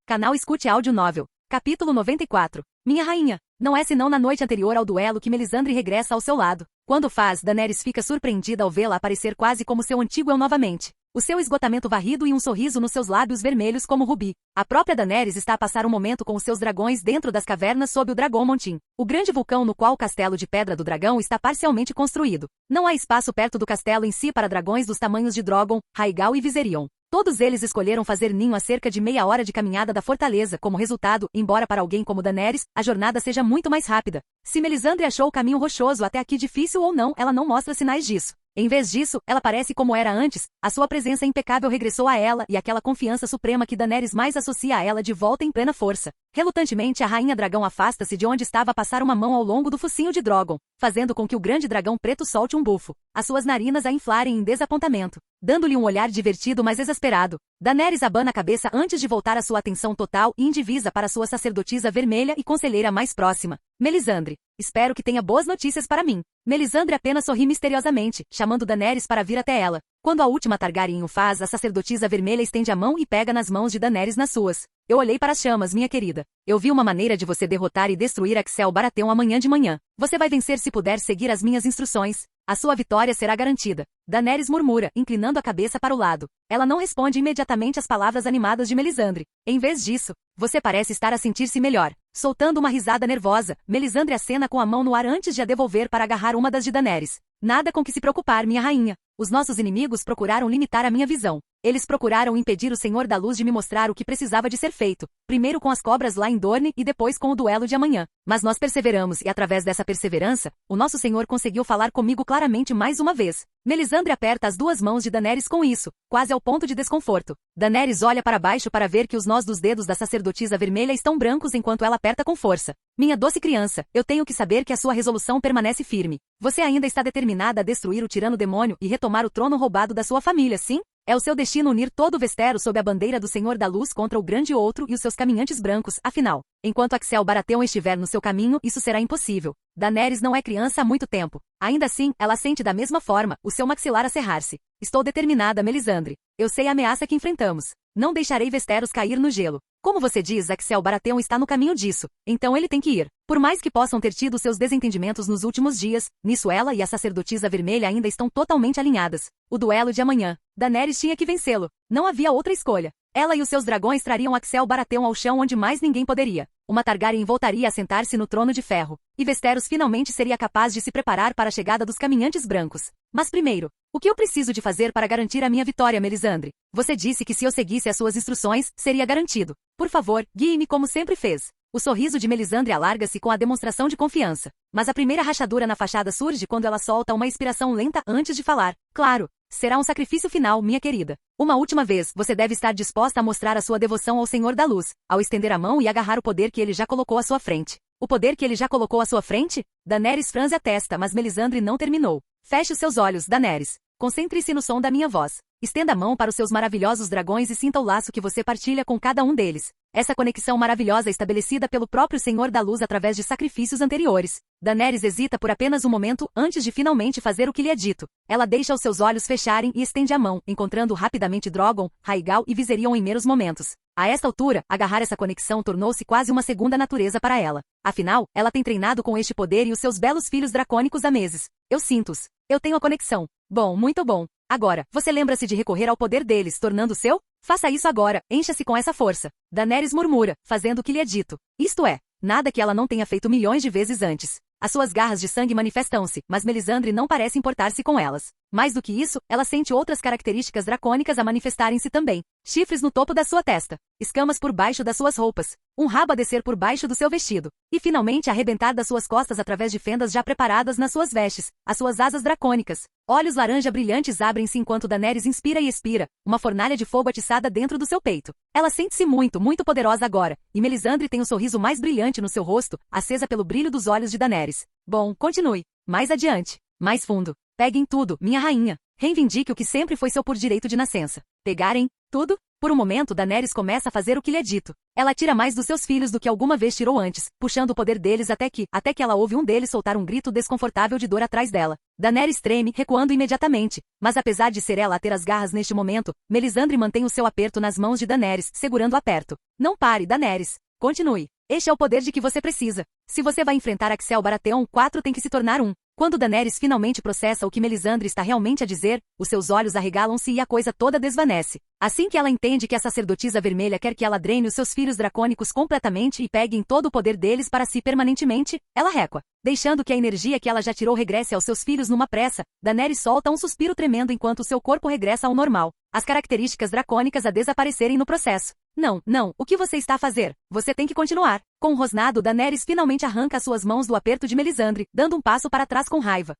Canal Escute Áudio Novel. Capítulo 94. Minha rainha. Não é senão na noite anterior ao duelo que Melisandre regressa ao seu lado. Quando faz, Daenerys fica surpreendida ao vê-la aparecer quase como seu antigo eu novamente. O seu esgotamento varrido e um sorriso nos seus lábios vermelhos como rubi. A própria Daenerys está a passar um momento com os seus dragões dentro das cavernas sob o Dragon Mountain, o grande vulcão no qual o castelo de Pedra do Dragão está parcialmente construído. Não há espaço perto do castelo em si para dragões dos tamanhos de Drogon, Rhaegal e Viserion. Todos eles escolheram fazer ninho a cerca de meia hora de caminhada da fortaleza. Como resultado, embora para alguém como Daenerys, a jornada seja muito mais rápida. Se Melisandre achou o caminho rochoso até aqui difícil ou não, ela não mostra sinais disso. Em vez disso, ela parece como era antes, a sua presença impecável regressou a ela e aquela confiança suprema que Daenerys mais associa a ela de volta em plena força. Relutantemente a rainha dragão afasta-se de onde estava a passar uma mão ao longo do focinho de Drogon, fazendo com que o grande dragão preto solte um bufo, as suas narinas a inflarem em desapontamento, dando-lhe um olhar divertido mas exasperado. Daenerys abana a cabeça antes de voltar a sua atenção total e indivisa para sua sacerdotisa vermelha e conselheira mais próxima, Melisandre. Espero que tenha boas notícias para mim. Melisandre apenas sorri misteriosamente, chamando Daenerys para vir até ela. Quando a última Targaryen o faz, a sacerdotisa vermelha estende a mão e pega nas mãos de Daenerys nas suas. Eu olhei para as chamas, minha querida. Eu vi uma maneira de você derrotar e destruir Axel Baratheon amanhã de manhã. Você vai vencer se puder seguir as minhas instruções. A sua vitória será garantida. Daenerys murmura, inclinando a cabeça para o lado. Ela não responde imediatamente às palavras animadas de Melisandre. Em vez disso, você parece estar a sentir-se melhor. Soltando uma risada nervosa, Melisandre acena com a mão no ar antes de a devolver para agarrar uma das de Daenerys. Nada com que se preocupar, minha rainha. Os nossos inimigos procuraram limitar a minha visão. Eles procuraram impedir o Senhor da Luz de me mostrar o que precisava de ser feito, primeiro com as cobras lá em Dorne e depois com o duelo de amanhã. Mas nós perseveramos e através dessa perseverança, o nosso Senhor conseguiu falar comigo claramente mais uma vez. Melisandre aperta as duas mãos de Daenerys com isso, quase ao ponto de desconforto. Daenerys olha para baixo para ver que os nós dos dedos da sacerdotisa vermelha estão brancos enquanto ela aperta com força. Minha doce criança, eu tenho que saber que a sua resolução permanece firme. Você ainda está determinada a destruir o tirano demônio e retomar o trono roubado da sua família, sim? É o seu destino unir todo o Westeros sob a bandeira do Senhor da Luz contra o grande outro e os seus caminhantes brancos, afinal. Enquanto Axel Baratheon estiver no seu caminho, isso será impossível. Daenerys não é criança há muito tempo. Ainda assim, ela sente da mesma forma, o seu maxilar a cerrar-se. Estou determinada, Melisandre. Eu sei a ameaça que enfrentamos. Não deixarei Westeros cair no gelo. Como você diz, Axel Baratheon está no caminho disso. Então ele tem que ir. Por mais que possam ter tido seus desentendimentos nos últimos dias, nisso ela e a sacerdotisa vermelha ainda estão totalmente alinhadas. O duelo de amanhã. Daenerys tinha que vencê-lo. Não havia outra escolha. Ela e os seus dragões trariam Axel Baratheon ao chão onde mais ninguém poderia. Uma Targaryen voltaria a sentar-se no trono de ferro. E Westeros finalmente seria capaz de se preparar para a chegada dos caminhantes brancos. Mas primeiro, o que eu preciso de fazer para garantir a minha vitória, Melisandre? Você disse que se eu seguisse as suas instruções, seria garantido. Por favor, guie-me como sempre fez. O sorriso de Melisandre alarga-se com a demonstração de confiança. Mas a primeira rachadura na fachada surge quando ela solta uma inspiração lenta antes de falar. Claro, será um sacrifício final, minha querida. Uma última vez, você deve estar disposta a mostrar a sua devoção ao Senhor da Luz, ao estender a mão e agarrar o poder que ele já colocou à sua frente. O poder que ele já colocou à sua frente? Daenerys franze a testa, mas Melisandre não terminou. Feche os seus olhos, Daenerys. Concentre-se no som da minha voz. Estenda a mão para os seus maravilhosos dragões e sinta o laço que você partilha com cada um deles. Essa conexão maravilhosa estabelecida pelo próprio Senhor da Luz através de sacrifícios anteriores. Daenerys hesita por apenas um momento antes de finalmente fazer o que lhe é dito. Ela deixa os seus olhos fecharem e estende a mão, encontrando rapidamente Drogon, Rhaegal e Viserion em meros momentos. A esta altura, agarrar essa conexão tornou-se quase uma segunda natureza para ela. Afinal, ela tem treinado com este poder e os seus belos filhos dracônicos há meses. Eu sinto-os. Eu tenho a conexão. Bom, muito bom. Agora, você lembra-se de recorrer ao poder deles, tornando seu? Faça isso agora, encha-se com essa força. Daenerys murmura, fazendo o que lhe é dito. Isto é, nada que ela não tenha feito milhões de vezes antes. As suas garras de sangue manifestam-se, mas Melisandre não parece importar-se com elas. Mais do que isso, ela sente outras características dracônicas a manifestarem-se também. Chifres no topo da sua testa, escamas por baixo das suas roupas, um rabo a descer por baixo do seu vestido, e finalmente arrebentar das suas costas através de fendas já preparadas nas suas vestes, as suas asas dracônicas. Olhos laranja brilhantes abrem-se enquanto Daenerys inspira e expira, uma fornalha de fogo atiçada dentro do seu peito. Ela sente-se muito, muito poderosa agora, e Melisandre tem o sorriso mais brilhante no seu rosto, acesa pelo brilho dos olhos de Daenerys. Bom, continue. Mais adiante. Mais fundo. Pegue em tudo, minha rainha. Reivindique o que sempre foi seu por direito de nascença. Pegar em tudo? Por um momento, Daenerys começa a fazer o que lhe é dito. Ela tira mais dos seus filhos do que alguma vez tirou antes, puxando o poder deles até que ela ouve um deles soltar um grito desconfortável de dor atrás dela. Daenerys treme, recuando imediatamente. Mas apesar de ser ela a ter as garras neste momento, Melisandre mantém o seu aperto nas mãos de Daenerys, segurando-a perto. Não pare, Daenerys. Continue. Este é o poder de que você precisa. Se você vai enfrentar Axel Baratheon, 4 tem que se tornar 1. Quando Daenerys finalmente processa o que Melisandre está realmente a dizer, os seus olhos arregalam-se e a coisa toda desvanece. Assim que ela entende que a sacerdotisa vermelha quer que ela drene os seus filhos dracônicos completamente e pegue em todo o poder deles para si permanentemente, ela recua. Deixando que a energia que ela já tirou regresse aos seus filhos numa pressa, Daenerys solta um suspiro tremendo enquanto seu corpo regressa ao normal, as características dracônicas a desaparecerem no processo. Não, o que você está a fazer? Você tem que continuar. Com um rosnado, Daenerys finalmente arranca as suas mãos do aperto de Melisandre, dando um passo para trás com raiva.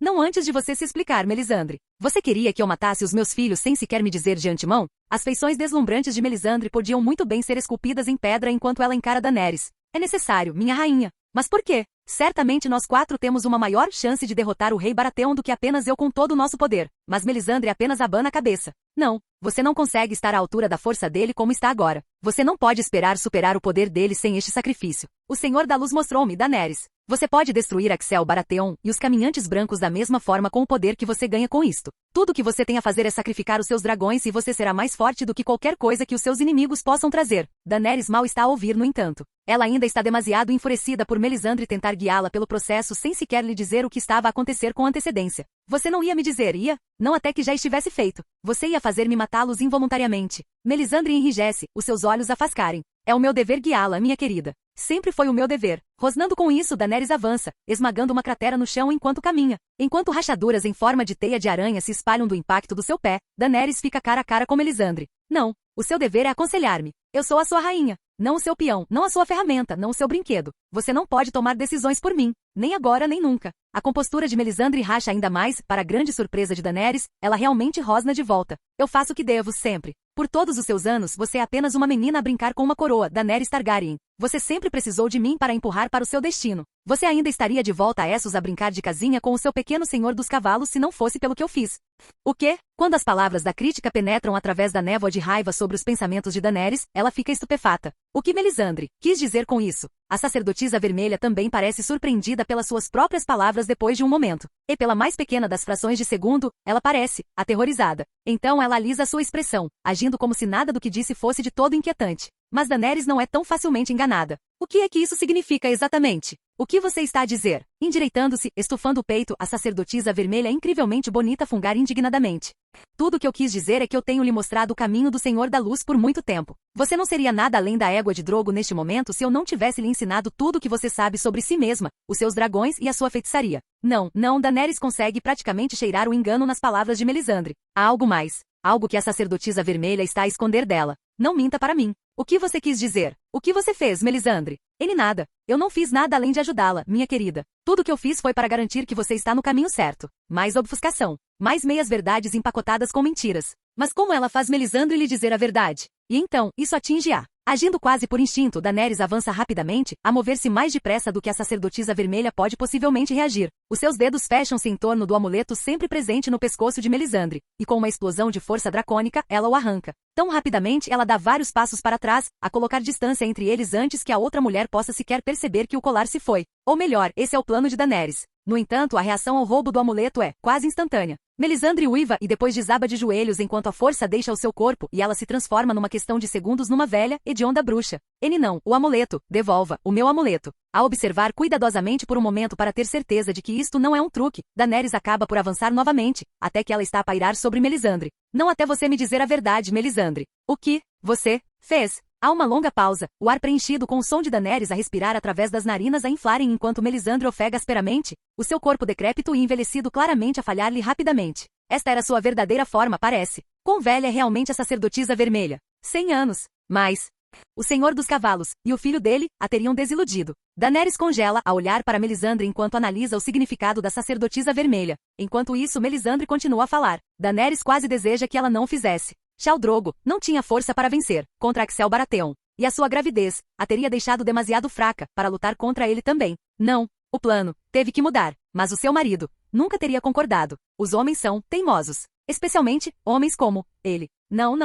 Não antes de você se explicar, Melisandre. Você queria que eu matasse os meus filhos sem sequer me dizer de antemão? As feições deslumbrantes de Melisandre podiam muito bem ser esculpidas em pedra enquanto ela encara Daenerys. É necessário, minha rainha. Mas por quê? Certamente nós quatro temos uma maior chance de derrotar o rei Baratheon do que apenas eu com todo o nosso poder. Mas Melisandre apenas abana a cabeça. Não, você não consegue estar à altura da força dele como está agora. Você não pode esperar superar o poder dele sem este sacrifício. O Senhor da Luz mostrou-me, Daenerys. Você pode destruir Axel Baratheon e os caminhantes brancos da mesma forma com o poder que você ganha com isto. Tudo que você tem a fazer é sacrificar os seus dragões e você será mais forte do que qualquer coisa que os seus inimigos possam trazer. Daenerys mal está a ouvir, no entanto. Ela ainda está demasiado enfurecida por Melisandre tentar guiá-la pelo processo sem sequer lhe dizer o que estava a acontecer com antecedência. Você não ia me dizer, ia? Não até que já estivesse feito. Você ia fazer-me matá-los involuntariamente. Melisandre enrijece, os seus olhos a fascarem. É o meu dever guiá-la, minha querida. Sempre foi o meu dever. Rosnando com isso, Daenerys avança, esmagando uma cratera no chão enquanto caminha. Enquanto rachaduras em forma de teia de aranha se espalham do impacto do seu pé, Daenerys fica cara a cara com Melisandre. Não, o seu dever é aconselhar-me. Eu sou a sua rainha. Não o seu peão, não a sua ferramenta, não o seu brinquedo. Você não pode tomar decisões por mim. Nem agora, nem nunca. A compostura de Melisandre racha ainda mais, para a grande surpresa de Daenerys, ela realmente rosna de volta. Eu faço o que devo, sempre. Por todos os seus anos, você é apenas uma menina a brincar com uma coroa, Daenerys Targaryen. Você sempre precisou de mim para empurrar para o seu destino. Você ainda estaria de volta a Essos a brincar de casinha com o seu pequeno senhor dos cavalos se não fosse pelo que eu fiz. O quê? Quando as palavras da crítica penetram através da névoa de raiva sobre os pensamentos de Daenerys, ela fica estupefata. O que Melisandre quis dizer com isso? A sacerdotisa vermelha também parece surpreendida pelas suas próprias palavras depois de um momento. E pela mais pequena das frações de segundo, ela parece aterrorizada. Então ela alisa sua expressão, agindo como se nada do que disse fosse de todo inquietante. Mas Daenerys não é tão facilmente enganada. O que é que isso significa exatamente? O que você está a dizer? Endireitando-se, estufando o peito, a sacerdotisa vermelha incrivelmente bonita fungar indignadamente. Tudo o que eu quis dizer é que eu tenho lhe mostrado o caminho do Senhor da Luz por muito tempo. Você não seria nada além da égua de Drogo neste momento se eu não tivesse lhe ensinado tudo o que você sabe sobre si mesma, os seus dragões e a sua feitiçaria. Não, Daenerys consegue praticamente cheirar o engano nas palavras de Melisandre. Há algo mais. Algo que a sacerdotisa vermelha está a esconder dela. Não minta para mim. O que você quis dizer? O que você fez, Melisandre? Ele nada. Eu não fiz nada além de ajudá-la, minha querida. Tudo o que eu fiz foi para garantir que você está no caminho certo. Mais obfuscação. Mais meias-verdades empacotadas com mentiras. Mas como ela faz Melisandre lhe dizer a verdade? E então, isso atinge-a. Agindo quase por instinto, Daenerys avança rapidamente, a mover-se mais depressa do que a sacerdotisa vermelha pode possivelmente reagir. Os seus dedos fecham-se em torno do amuleto sempre presente no pescoço de Melisandre, e com uma explosão de força dracônica, ela o arranca. Tão rapidamente, ela dá vários passos para trás, a colocar distância entre eles antes que a outra mulher possa sequer perceber que o colar se foi. Ou melhor, esse é o plano de Daenerys. No entanto, a reação ao roubo do amuleto é quase instantânea. Melisandre uiva e depois desaba de joelhos enquanto a força deixa o seu corpo e ela se transforma numa questão de segundos numa velha, hedionda bruxa. Ele não, o amuleto, devolva, o meu amuleto. Ao observar cuidadosamente por um momento para ter certeza de que isto não é um truque, Daenerys acaba por avançar novamente, até que ela está a pairar sobre Melisandre. Não até você me dizer a verdade, Melisandre. O que você fez? Há uma longa pausa, o ar preenchido com o som de Daenerys a respirar através das narinas a inflarem enquanto Melisandre ofega asperamente, o seu corpo decrépito e envelhecido claramente a falhar-lhe rapidamente. Esta era sua verdadeira forma, parece. Quão velha é realmente a sacerdotisa vermelha? 100 anos. Mas o Senhor dos Cavalos e o filho dele a teriam desiludido. Daenerys congela a olhar para Melisandre enquanto analisa o significado da sacerdotisa vermelha. Enquanto isso, Melisandre continua a falar. Daenerys quase deseja que ela não o fizesse. Khal Drogo não tinha força para vencer contra Axel Baratheon. E a sua gravidez a teria deixado demasiado fraca para lutar contra ele também. Não, o plano teve que mudar, mas o seu marido nunca teria concordado. Os homens são teimosos, especialmente homens como ele. Não.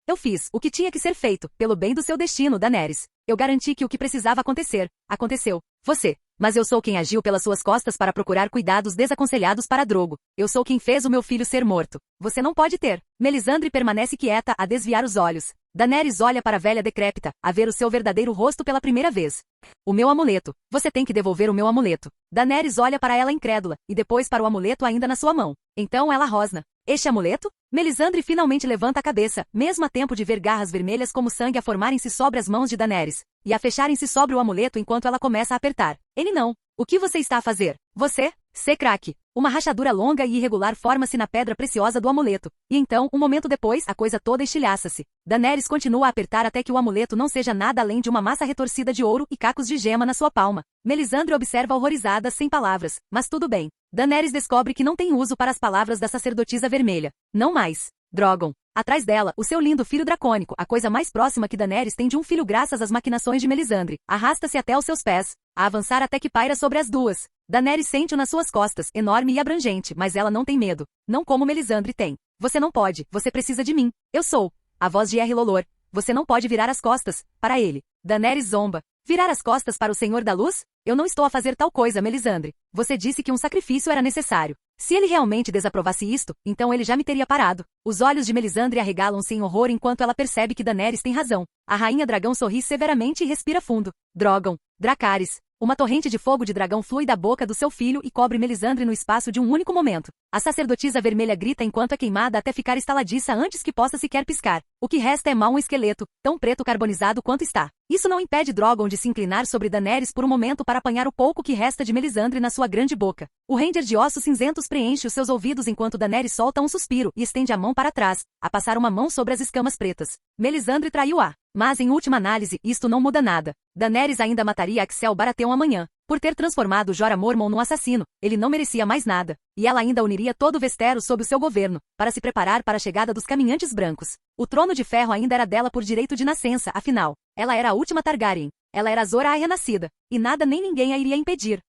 Eu fiz o que tinha que ser feito, pelo bem do seu destino, Daenerys. Eu garanti que o que precisava acontecer, aconteceu. Você. Mas eu sou quem agiu pelas suas costas para procurar cuidados desaconselhados para Drogo. Eu sou quem fez o meu filho ser morto. Você não pode ter. Melisandre permanece quieta a desviar os olhos. Daenerys olha para a velha decrépita, a ver o seu verdadeiro rosto pela primeira vez. O meu amuleto. Você tem que devolver o meu amuleto. Daenerys olha para ela incrédula, e depois para o amuleto ainda na sua mão. Então ela rosna. Este amuleto? Melisandre finalmente levanta a cabeça, mesmo a tempo de ver garras vermelhas como sangue a formarem-se sobre as mãos de Daenerys, e a fecharem-se sobre o amuleto enquanto ela começa a apertar. Ele não. O que você está a fazer? Você? Crack. Uma rachadura longa e irregular forma-se na pedra preciosa do amuleto. E então, um momento depois, a coisa toda estilhaça-se. Daenerys continua a apertar até que o amuleto não seja nada além de uma massa retorcida de ouro e cacos de gema na sua palma. Melisandre observa horrorizada, sem palavras. Mas tudo bem. Daenerys descobre que não tem uso para as palavras da sacerdotisa vermelha. Não mais. Drogon. Atrás dela, o seu lindo filho dracônico, a coisa mais próxima que Daenerys tem de um filho graças às maquinações de Melisandre, arrasta-se até os seus pés, a avançar até que paira sobre as duas. Daenerys sente-o nas suas costas, enorme e abrangente, mas ela não tem medo. Não como Melisandre tem. Você não pode, você precisa de mim. Eu sou. A voz de R. Lolor. Você não pode virar as costas, para ele. Daenerys zomba. Virar as costas para o Senhor da Luz? Eu não estou a fazer tal coisa, Melisandre. Você disse que um sacrifício era necessário. Se ele realmente desaprovasse isto, então ele já me teria parado. Os olhos de Melisandre arregalam-se em horror enquanto ela percebe que Daenerys tem razão. A rainha dragão sorri severamente e respira fundo. Drogon. Dracarys. Uma torrente de fogo de dragão flui da boca do seu filho e cobre Melisandre no espaço de um único momento. A sacerdotisa vermelha grita enquanto é queimada até ficar estaladiça antes que possa sequer piscar. O que resta é mal um esqueleto, tão preto carbonizado quanto está. Isso não impede Drogon de se inclinar sobre Daenerys por um momento para apanhar o pouco que resta de Melisandre na sua grande boca. O render de ossos cinzentos preenche os seus ouvidos enquanto Daenerys solta um suspiro e estende a mão para trás, a passar uma mão sobre as escamas pretas. Melisandre traiu-a. Mas, em última análise, isto não muda nada. Daenerys ainda mataria Axel Baratheon amanhã. Por ter transformado Jorah Mormont num assassino, ele não merecia mais nada. E ela ainda uniria todo o Westeros sob o seu governo, para se preparar para a chegada dos caminhantes brancos. O trono de ferro ainda era dela por direito de nascença, afinal. Ela era a última Targaryen. Ela era Azor Ahai renascida. E nada nem ninguém a iria impedir.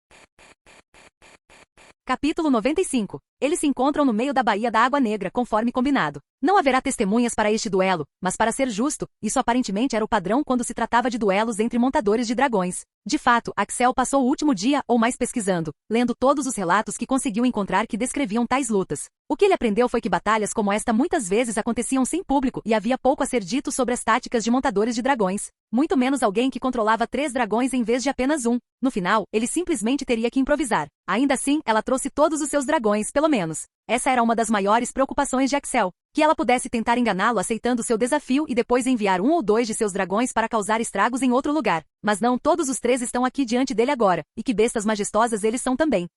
Capítulo 95. Eles se encontram no meio da Baía da Água Negra, conforme combinado. Não haverá testemunhas para este duelo, mas para ser justo, isso aparentemente era o padrão quando se tratava de duelos entre montadores de dragões. De fato, Axel passou o último dia ou mais pesquisando, lendo todos os relatos que conseguiu encontrar que descreviam tais lutas. O que ele aprendeu foi que batalhas como esta muitas vezes aconteciam sem público e havia pouco a ser dito sobre as táticas de montadores de dragões. Muito menos alguém que controlava 3 dragões em vez de apenas um. No final, ele simplesmente teria que improvisar. Ainda assim, ela trouxe todos os seus dragões, pelo menos. Essa era uma das maiores preocupações de Axel. Que ela pudesse tentar enganá-lo aceitando seu desafio e depois enviar 1 ou 2 de seus dragões para causar estragos em outro lugar. Mas não, todos os 3 estão aqui diante dele agora, e que bestas majestosas eles são também.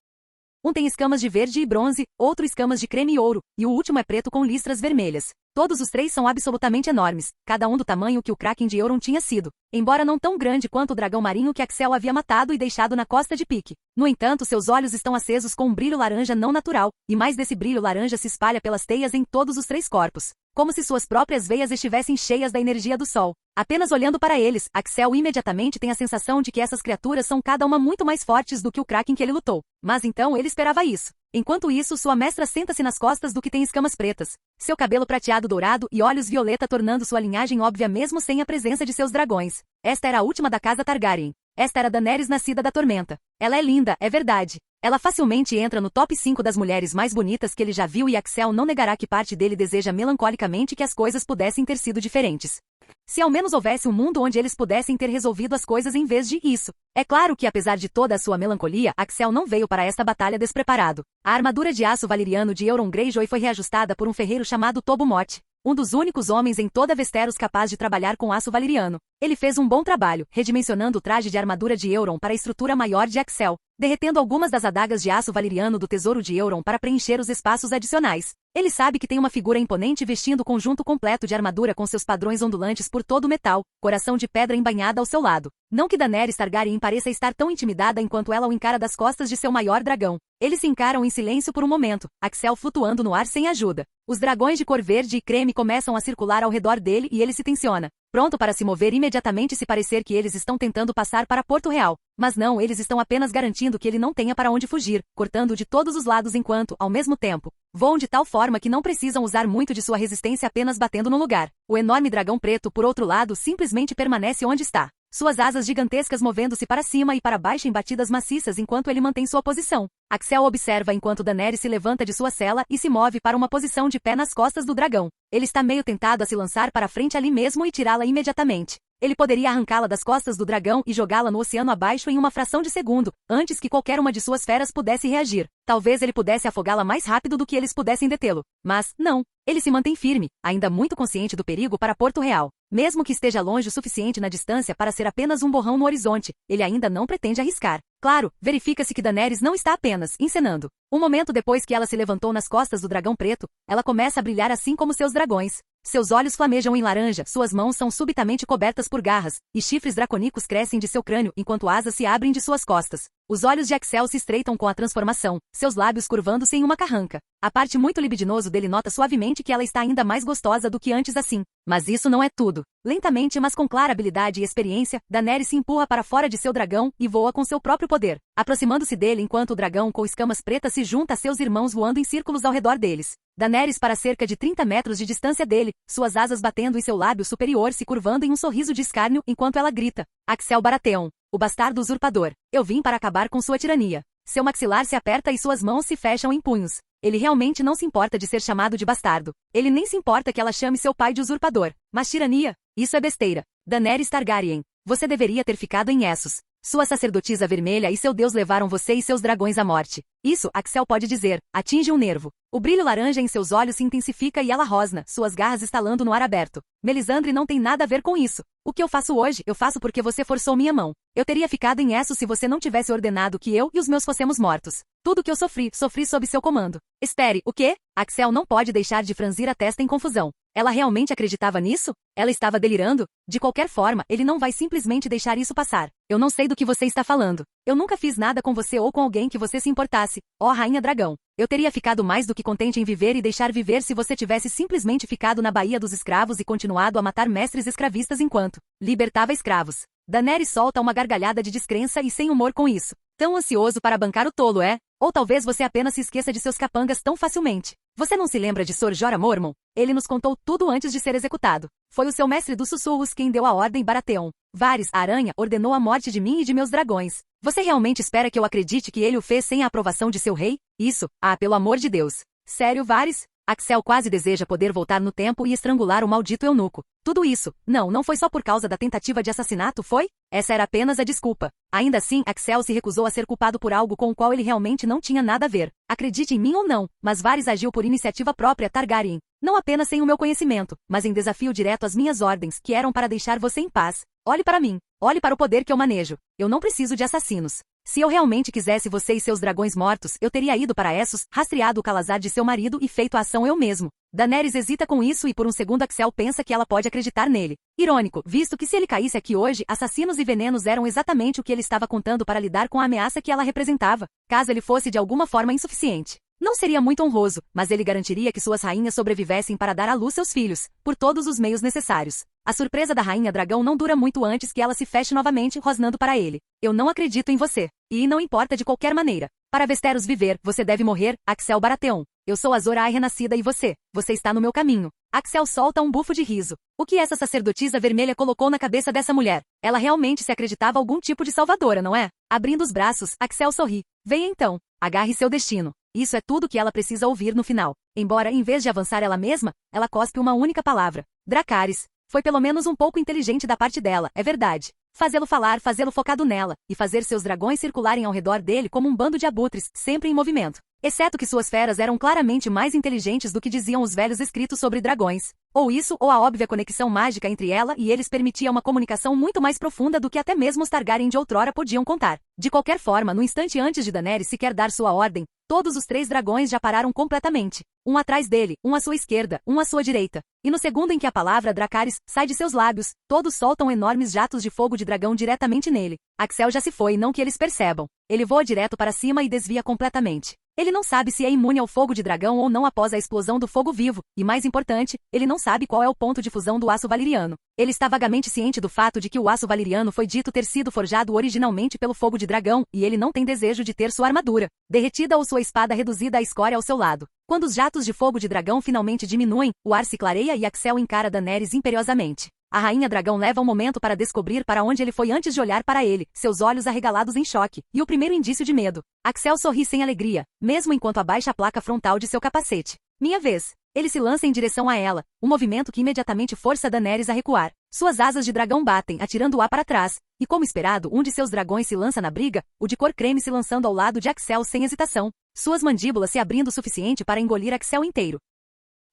Um tem escamas de verde e bronze, outro escamas de creme e ouro, e o último é preto com listras vermelhas. Todos os 3 são absolutamente enormes, cada um do tamanho que o Kraken de Euron tinha sido, embora não tão grande quanto o dragão marinho que Axel havia matado e deixado na costa de Pique. No entanto, seus olhos estão acesos com um brilho laranja não natural, e mais desse brilho laranja se espalha pelas teias em todos os 3 corpos, como se suas próprias veias estivessem cheias da energia do sol. Apenas olhando para eles, Axel imediatamente tem a sensação de que essas criaturas são cada uma muito mais fortes do que o Kraken que ele lutou. Mas então ele esperava isso. Enquanto isso, sua mestra senta-se nas costas do que tem escamas pretas, seu cabelo prateado dourado e olhos violeta tornando sua linhagem óbvia mesmo sem a presença de seus dragões. Esta era a última da casa Targaryen. Esta era Daenerys nascida da tormenta. Ela é linda, é verdade. Ela facilmente entra no top 5 das mulheres mais bonitas que ele já viu e Axel não negará que parte dele deseja melancolicamente que as coisas pudessem ter sido diferentes. Se ao menos houvesse um mundo onde eles pudessem ter resolvido as coisas em vez de isso. É claro que apesar de toda a sua melancolia, Axel não veio para esta batalha despreparado. A armadura de aço valeriano de Euron Greyjoy foi reajustada por um ferreiro chamado Tobo Mott, um dos únicos homens em toda Westeros capaz de trabalhar com aço valeriano. Ele fez um bom trabalho, redimensionando o traje de armadura de Euron para a estrutura maior de Axel, derretendo algumas das adagas de aço valeriano do tesouro de Euron para preencher os espaços adicionais. Ele sabe que tem uma figura imponente vestindo o conjunto completo de armadura com seus padrões ondulantes por todo o metal, coração de pedra embainhada ao seu lado. Não que Daenerys Targaryen pareça estar tão intimidada enquanto ela o encara das costas de seu maior dragão. Eles se encaram em silêncio por um momento, Axel flutuando no ar sem ajuda. Os dragões de cor verde e creme começam a circular ao redor dele e ele se tensiona, pronto para se mover imediatamente se parecer que eles estão tentando passar para Porto Real. Mas não, eles estão apenas garantindo que ele não tenha para onde fugir, cortando de todos os lados enquanto, ao mesmo tempo, voam de tal forma que não precisam usar muito de sua resistência apenas batendo no lugar. O enorme dragão preto, por outro lado, simplesmente permanece onde está. Suas asas gigantescas movendo-se para cima e para baixo em batidas maciças enquanto ele mantém sua posição. Axel observa enquanto Daenerys se levanta de sua cela e se move para uma posição de pé nas costas do dragão. Ele está meio tentado a se lançar para frente ali mesmo e tirá-la imediatamente. Ele poderia arrancá-la das costas do dragão e jogá-la no oceano abaixo em uma fração de segundo, antes que qualquer uma de suas feras pudesse reagir. Talvez ele pudesse afogá-la mais rápido do que eles pudessem detê-lo. Mas, não. Ele se mantém firme, ainda muito consciente do perigo para Porto Real. Mesmo que esteja longe o suficiente na distância para ser apenas um borrão no horizonte, ele ainda não pretende arriscar. Claro, verifica-se que Daenerys não está apenas encenando. Um momento depois que ela se levantou nas costas do dragão preto, ela começa a brilhar assim como seus dragões. Seus olhos flamejam em laranja, suas mãos são subitamente cobertas por garras, e chifres draconíacos crescem de seu crânio enquanto asas se abrem de suas costas. Os olhos de Axel se estreitam com a transformação, seus lábios curvando-se em uma carranca. A parte muito libidinoso dele nota suavemente que ela está ainda mais gostosa do que antes assim. Mas isso não é tudo. Lentamente, mas com clara habilidade e experiência, Daenerys se empurra para fora de seu dragão e voa com seu próprio poder, aproximando-se dele enquanto o dragão com escamas pretas se junta a seus irmãos voando em círculos ao redor deles. Daenerys para cerca de 30 metros de distância dele, suas asas batendo em seu lábio superior se curvando em um sorriso de escárnio enquanto ela grita: Axel Baratheon, o bastardo usurpador, eu vim para acabar com sua tirania. Seu maxilar se aperta e suas mãos se fecham em punhos. Ele realmente não se importa de ser chamado de bastardo. Ele nem se importa que ela chame seu pai de usurpador. Mas tirania? Isso é besteira. Daenerys Targaryen, você deveria ter ficado em Essos. Sua sacerdotisa vermelha e seu deus levaram você e seus dragões à morte. Isso, Axel pode dizer, atinge um nervo. O brilho laranja em seus olhos se intensifica e ela rosna, suas garras estalando no ar aberto. Melisandre não tem nada a ver com isso. O que eu faço hoje, eu faço porque você forçou minha mão. Eu teria ficado em Essos se você não tivesse ordenado que eu e os meus fossemos mortos. Tudo que eu sofri sob seu comando. Esther, o quê? Axel não pode deixar de franzir a testa em confusão. Ela realmente acreditava nisso? Ela estava delirando? De qualquer forma, ele não vai simplesmente deixar isso passar. Eu não sei do que você está falando. Eu nunca fiz nada com você ou com alguém que você se importasse, ó Rainha Dragão. Eu teria ficado mais do que contente em viver e deixar viver se você tivesse simplesmente ficado na Baía dos Escravos e continuado a matar mestres escravistas enquanto libertava escravos. Daenerys solta uma gargalhada de descrença e sem humor com isso. Tão ansioso para bancar o tolo, é? Ou talvez você apenas se esqueça de seus capangas tão facilmente. Você não se lembra de Sor Jorah Mormont? Ele nos contou tudo antes de ser executado. Foi o seu mestre dos sussurros quem deu a ordem Baratheon. Varys, a aranha, ordenou a morte de mim e de meus dragões. Você realmente espera que eu acredite que ele o fez sem a aprovação de seu rei? Isso, pelo amor de Deus. Sério, Varys? Axel quase deseja poder voltar no tempo e estrangular o maldito eunuco. Tudo isso, não foi só por causa da tentativa de assassinato, foi? Essa era apenas a desculpa. Ainda assim, Axel se recusou a ser culpado por algo com o qual ele realmente não tinha nada a ver. Acredite em mim ou não, mas Varys agiu por iniciativa própria, Targaryen. Não apenas sem o meu conhecimento, mas em desafio direto às minhas ordens, que eram para deixar você em paz. Olhe para mim. Olhe para o poder que eu manejo. Eu não preciso de assassinos. Se eu realmente quisesse você e seus dragões mortos, eu teria ido para Essos, rastreado o Calazar de seu marido e feito a ação eu mesmo. Daenerys hesita com isso e por um segundo Axel pensa que ela pode acreditar nele. Irônico, visto que se ele caísse aqui hoje, assassinos e venenos eram exatamente o que ele estava contando para lidar com a ameaça que ela representava, caso ele fosse de alguma forma insuficiente. Não seria muito honroso, mas ele garantiria que suas rainhas sobrevivessem para dar à luz seus filhos, por todos os meios necessários. A surpresa da Rainha Dragão não dura muito antes que ela se feche novamente, rosnando para ele. Eu não acredito em você. E não importa de qualquer maneira. Para Westeros viver, você deve morrer, Axel Baratheon. Eu sou Azor Ahai renascida e você está no meu caminho. Axel solta um bufo de riso. O que essa sacerdotisa vermelha colocou na cabeça dessa mulher? Ela realmente se acreditava algum tipo de salvadora, não é? Abrindo os braços, Axel sorri. Venha então. Agarre seu destino. Isso é tudo que ela precisa ouvir no final. Embora, em vez de avançar ela mesma, ela cospe uma única palavra. Dracarys. Foi pelo menos um pouco inteligente da parte dela, é verdade. Fazê-lo falar, fazê-lo focado nela, e fazer seus dragões circularem ao redor dele como um bando de abutres, sempre em movimento. Exceto que suas feras eram claramente mais inteligentes do que diziam os velhos escritos sobre dragões. Ou isso, ou a óbvia conexão mágica entre ela e eles permitia uma comunicação muito mais profunda do que até mesmo os Targaryen de outrora podiam contar. De qualquer forma, no instante antes de Daenerys sequer dar sua ordem, todos os 3 dragões já pararam completamente. Um atrás dele, um à sua esquerda, um à sua direita. E no segundo em que a palavra Dracarys sai de seus lábios, todos soltam enormes jatos de fogo de dragão diretamente nele. Axel já se foi, não que eles percebam. Ele voa direto para cima e desvia completamente. Ele não sabe se é imune ao fogo de dragão ou não após a explosão do fogo vivo, e mais importante, ele não sabe qual é o ponto de fusão do aço valeriano. Ele está vagamente ciente do fato de que o aço valeriano foi dito ter sido forjado originalmente pelo fogo de dragão, e ele não tem desejo de ter sua armadura derretida ou sua espada reduzida à escória ao seu lado. Quando os jatos de fogo de dragão finalmente diminuem, o ar se clareia e Axel encara Daenerys imperiosamente. A Rainha Dragão leva um momento para descobrir para onde ele foi antes de olhar para ele, seus olhos arregalados em choque, e o primeiro indício de medo. Axel sorri sem alegria, mesmo enquanto abaixa a placa frontal de seu capacete. Minha vez. Ele se lança em direção a ela, um movimento que imediatamente força Daenerys a recuar. Suas asas de dragão batem, atirando-a para trás, e como esperado, um de seus dragões se lança na briga, o de cor creme se lançando ao lado de Axel sem hesitação, suas mandíbulas se abrindo o suficiente para engolir Axel inteiro.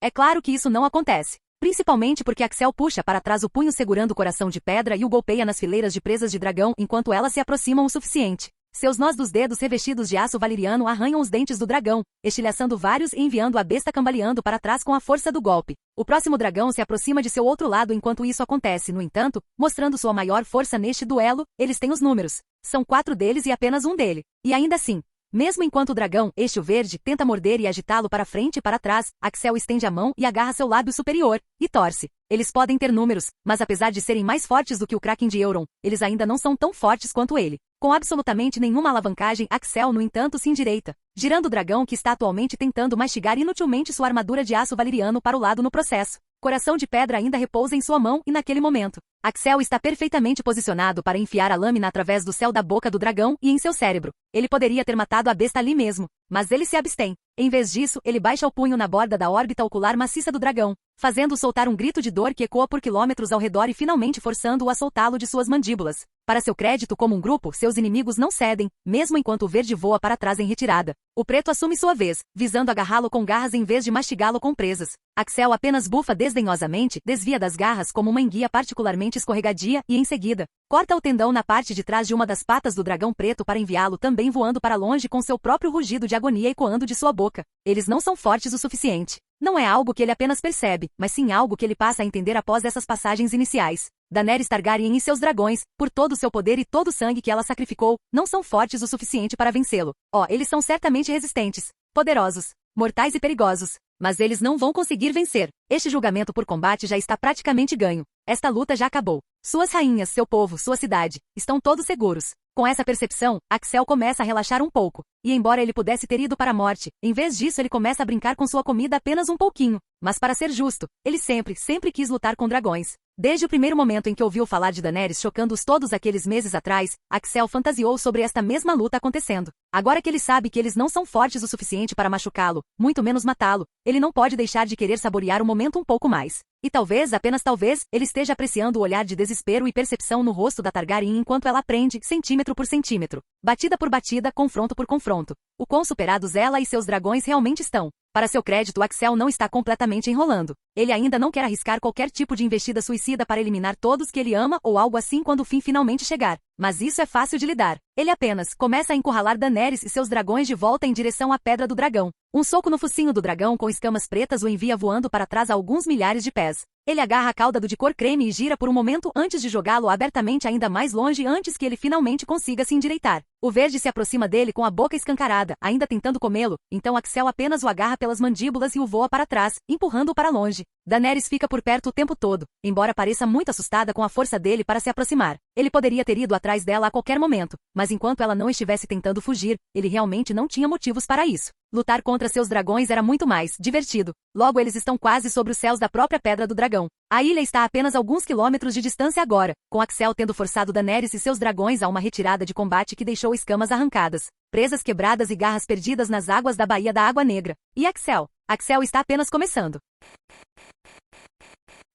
É claro que isso não acontece. Principalmente porque Axel puxa para trás o punho segurando o coração de pedra e o golpeia nas fileiras de presas de dragão enquanto elas se aproximam o suficiente. Seus nós dos dedos revestidos de aço valeriano arranham os dentes do dragão, estilhaçando vários e enviando a besta cambaleando para trás com a força do golpe. O próximo dragão se aproxima de seu outro lado enquanto isso acontece, no entanto, mostrando sua maior força neste duelo, eles têm os números. São 4 deles e apenas um dele. E ainda assim, mesmo enquanto o dragão, o verde, tenta morder e agitá-lo para frente e para trás, Axel estende a mão e agarra seu lábio superior, e torce. Eles podem ter números, mas apesar de serem mais fortes do que o Kraken de Euron, eles ainda não são tão fortes quanto ele. Com absolutamente nenhuma alavancagem, Axel, no entanto, se endireita, girando o dragão que está atualmente tentando mastigar inutilmente sua armadura de aço valeriano para o lado no processo. Coração de pedra ainda repousa em sua mão e naquele momento, Axel está perfeitamente posicionado para enfiar a lâmina através do céu da boca do dragão e em seu cérebro. Ele poderia ter matado a besta ali mesmo, mas ele se abstém. Em vez disso, ele baixa o punho na borda da órbita ocular maciça do dragão, fazendo-o soltar um grito de dor que ecoa por quilômetros ao redor e finalmente forçando-o a soltá-lo de suas mandíbulas. Para seu crédito como um grupo, seus inimigos não cedem, mesmo enquanto o verde voa para trás em retirada. O preto assume sua vez, visando agarrá-lo com garras em vez de mastigá-lo com presas. Axel apenas bufa desdenhosamente, desvia das garras como uma enguia particularmente escorregadia e, em seguida, corta o tendão na parte de trás de uma das patas do dragão preto para enviá-lo também voando para longe com seu próprio rugido de agonia ecoando de sua boca. Eles não são fortes o suficiente. Não é algo que ele apenas percebe, mas sim algo que ele passa a entender após essas passagens iniciais. Daenerys Targaryen e seus dragões, por todo o seu poder e todo o sangue que ela sacrificou, não são fortes o suficiente para vencê-lo. Eles são certamente resistentes, poderosos, mortais e perigosos, mas eles não vão conseguir vencer. Este julgamento por combate já está praticamente ganho. Esta luta já acabou. Suas rainhas, seu povo, sua cidade, estão todos seguros. Com essa percepção, Axel começa a relaxar um pouco. E embora ele pudesse ter ido para a morte, em vez disso ele começa a brincar com sua comida apenas um pouquinho. Mas para ser justo, ele sempre quis lutar com dragões. Desde o primeiro momento em que ouviu falar de Daenerys chocando-os todos aqueles meses atrás, Axel fantasiou sobre esta mesma luta acontecendo. Agora que ele sabe que eles não são fortes o suficiente para machucá-lo, muito menos matá-lo, ele não pode deixar de querer saborear o momento um pouco mais. E talvez, apenas talvez, ele esteja apreciando o olhar de desespero e percepção no rosto da Targaryen enquanto ela aprende, centímetro por centímetro, batida por batida, confronto por confronto, o quão superados ela e seus dragões realmente estão. Para seu crédito, Axel não está completamente enrolando. Ele ainda não quer arriscar qualquer tipo de investida suicida para eliminar todos que ele ama ou algo assim quando o fim finalmente chegar. Mas isso é fácil de lidar. Ele apenas começa a encurralar Daenerys e seus dragões de volta em direção à Pedra do Dragão. Um soco no focinho do dragão com escamas pretas o envia voando para trás a alguns milhares de pés. Ele agarra a cauda do de cor creme e gira por um momento antes de jogá-lo abertamente ainda mais longe antes que ele finalmente consiga se endireitar. O verde se aproxima dele com a boca escancarada, ainda tentando comê-lo, então Axel apenas o agarra pelas mandíbulas e o voa para trás, empurrando-o para longe. Daenerys fica por perto o tempo todo, embora pareça muito assustada com a força dele para se aproximar. Ele poderia ter ido atrás dela a qualquer momento, mas enquanto ela não estivesse tentando fugir, ele realmente não tinha motivos para isso. Lutar contra seus dragões era muito mais divertido. Logo eles estão quase sobre os céus da própria Pedra do Dragão. A ilha está a apenas alguns quilômetros de distância agora, com Axel tendo forçado Daenerys e seus dragões a uma retirada de combate que deixou escamas arrancadas, presas quebradas e garras perdidas nas águas da Baía da Água Negra. E Axel está apenas começando.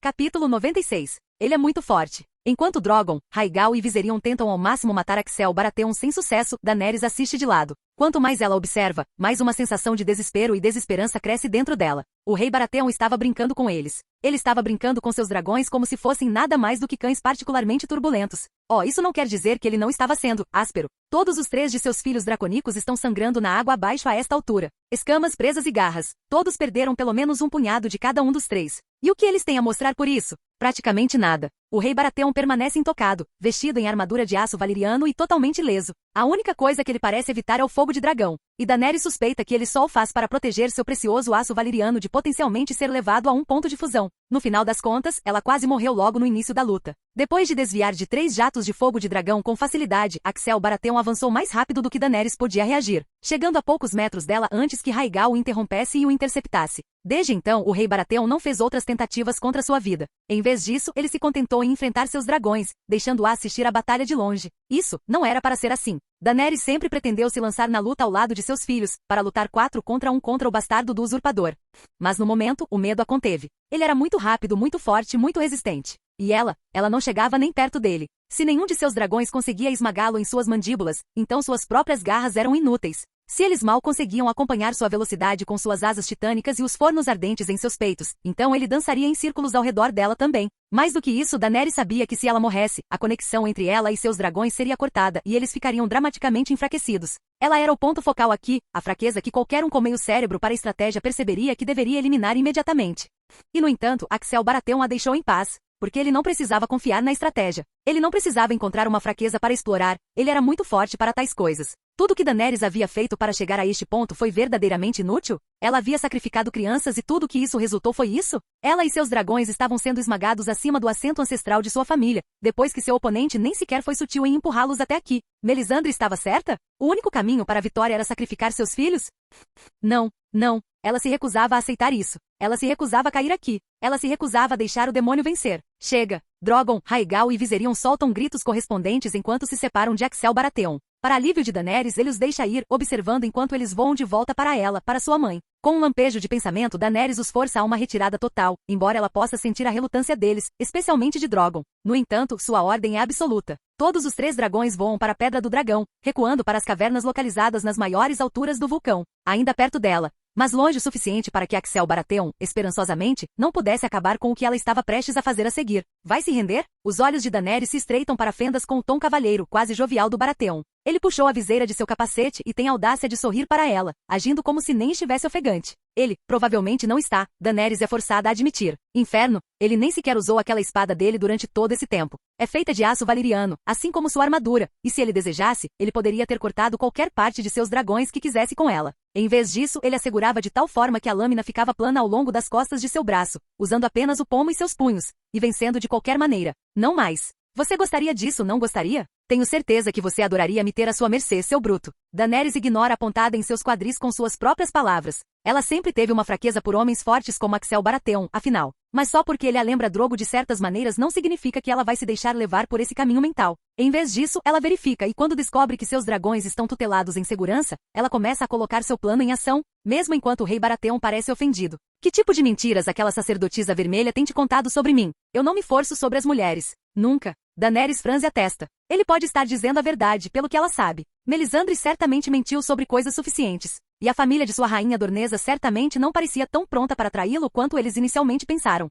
Capítulo 96. Ele é muito forte. Enquanto Drogon, Rhaegal e Viserion tentam ao máximo matar Axel Baratheon sem sucesso, Daenerys assiste de lado. Quanto mais ela observa, mais uma sensação de desespero e desesperança cresce dentro dela. O rei Baratheon estava brincando com eles. Ele estava brincando com seus dragões como se fossem nada mais do que cães particularmente turbulentos. Isso não quer dizer que ele não estava sendo áspero. Todos os 3 de seus filhos draconicos estão sangrando na água abaixo a esta altura. Escamas, presas e garras. Todos perderam pelo menos um punhado de cada um dos 3. E o que eles têm a mostrar por isso? Praticamente nada. O rei Baratheon permanece intocado, vestido em armadura de aço valeriano e totalmente ileso. A única coisa que ele parece evitar é o fogo de dragão. E Daenerys suspeita que ele só o faz para proteger seu precioso aço valeriano de potencialmente ser levado a um ponto de fusão. No final das contas, ela quase morreu logo no início da luta. Depois de desviar de 3 jatos de fogo de dragão com facilidade, Axel Baratheon avançou mais rápido do que Daenerys podia reagir, chegando a poucos metros dela antes que Rhaegal o interrompesse e o interceptasse. Desde então, o rei Baratheon não fez outras tentativas contra sua vida. Em vez disso, ele se contentou em enfrentar seus dragões, deixando-a assistir a batalha de longe. Isso não era para ser assim. Daenerys sempre pretendeu se lançar na luta ao lado de seus filhos, para lutar 4 contra 1 contra o bastardo do usurpador. Mas no momento, o medo a conteve. Ele era muito rápido, muito forte, muito resistente. E ela não chegava nem perto dele. Se nenhum de seus dragões conseguia esmagá-lo em suas mandíbulas, então suas próprias garras eram inúteis. Se eles mal conseguiam acompanhar sua velocidade com suas asas titânicas e os fornos ardentes em seus peitos, então ele dançaria em círculos ao redor dela também. Mais do que isso, Daenerys sabia que se ela morresse, a conexão entre ela e seus dragões seria cortada e eles ficariam dramaticamente enfraquecidos. Ela era o ponto focal aqui, a fraqueza que qualquer um com meio cérebro para a estratégia perceberia que deveria eliminar imediatamente. E no entanto, Axel Baratheon a deixou em paz. Porque ele não precisava confiar na estratégia. Ele não precisava encontrar uma fraqueza para explorar, ele era muito forte para tais coisas. Tudo que Daenerys havia feito para chegar a este ponto foi verdadeiramente inútil? Ela havia sacrificado crianças e tudo que isso resultou foi isso? Ela e seus dragões estavam sendo esmagados acima do assento ancestral de sua família, depois que seu oponente nem sequer foi sutil em empurrá-los até aqui. Melisandre estava certa? O único caminho para a vitória era sacrificar seus filhos? Não. Ela se recusava a aceitar isso. Ela se recusava a cair aqui. Ela se recusava a deixar o demônio vencer. Chega! Drogon, Rhaegal e Viserion soltam gritos correspondentes enquanto se separam de Axel Baratheon. Para alívio de Daenerys, ele os deixa ir, observando enquanto eles voam de volta para ela, para sua mãe. Com um lampejo de pensamento, Daenerys os força a uma retirada total, embora ela possa sentir a relutância deles, especialmente de Drogon. No entanto, sua ordem é absoluta. Todos os 3 dragões voam para a Pedra do Dragão, recuando para as cavernas localizadas nas maiores alturas do vulcão, ainda perto dela, mas longe o suficiente para que Axel Baratheon, esperançosamente, não pudesse acabar com o que ela estava prestes a fazer a seguir. Vai se render? Os olhos de Daenerys se estreitam para fendas com o tom cavalheiro, quase jovial do Baratheon. Ele puxou a viseira de seu capacete e tem a audácia de sorrir para ela, agindo como se nem estivesse ofegante. Ele, provavelmente não está, Daenerys é forçada a admitir. Inferno, ele nem sequer usou aquela espada dele durante todo esse tempo. É feita de aço valeriano, assim como sua armadura, e se ele desejasse, ele poderia ter cortado qualquer parte de seus dragões que quisesse com ela. Em vez disso, ele a segurava de tal forma que a lâmina ficava plana ao longo das costas de seu braço, usando apenas o pomo e seus punhos, e vencendo de qualquer maneira. Não mais. Você gostaria disso, não gostaria? Tenho certeza que você adoraria me ter à sua mercê, seu bruto. Daenerys ignora a pontada em seus quadris com suas próprias palavras. Ela sempre teve uma fraqueza por homens fortes como Axel Baratheon, afinal. Mas só porque ele a lembra Drogo de certas maneiras não significa que ela vai se deixar levar por esse caminho mental. Em vez disso, ela verifica e quando descobre que seus dragões estão tutelados em segurança, ela começa a colocar seu plano em ação, mesmo enquanto o rei Baratheon parece ofendido. Que tipo de mentiras aquela sacerdotisa vermelha tem te contado sobre mim? Eu não me forço sobre as mulheres. Nunca. Daenerys franze a testa. Ele pode estar dizendo a verdade, pelo que ela sabe. Melisandre certamente mentiu sobre coisas suficientes. E a família de sua rainha Dornesa certamente não parecia tão pronta para traí-lo quanto eles inicialmente pensaram.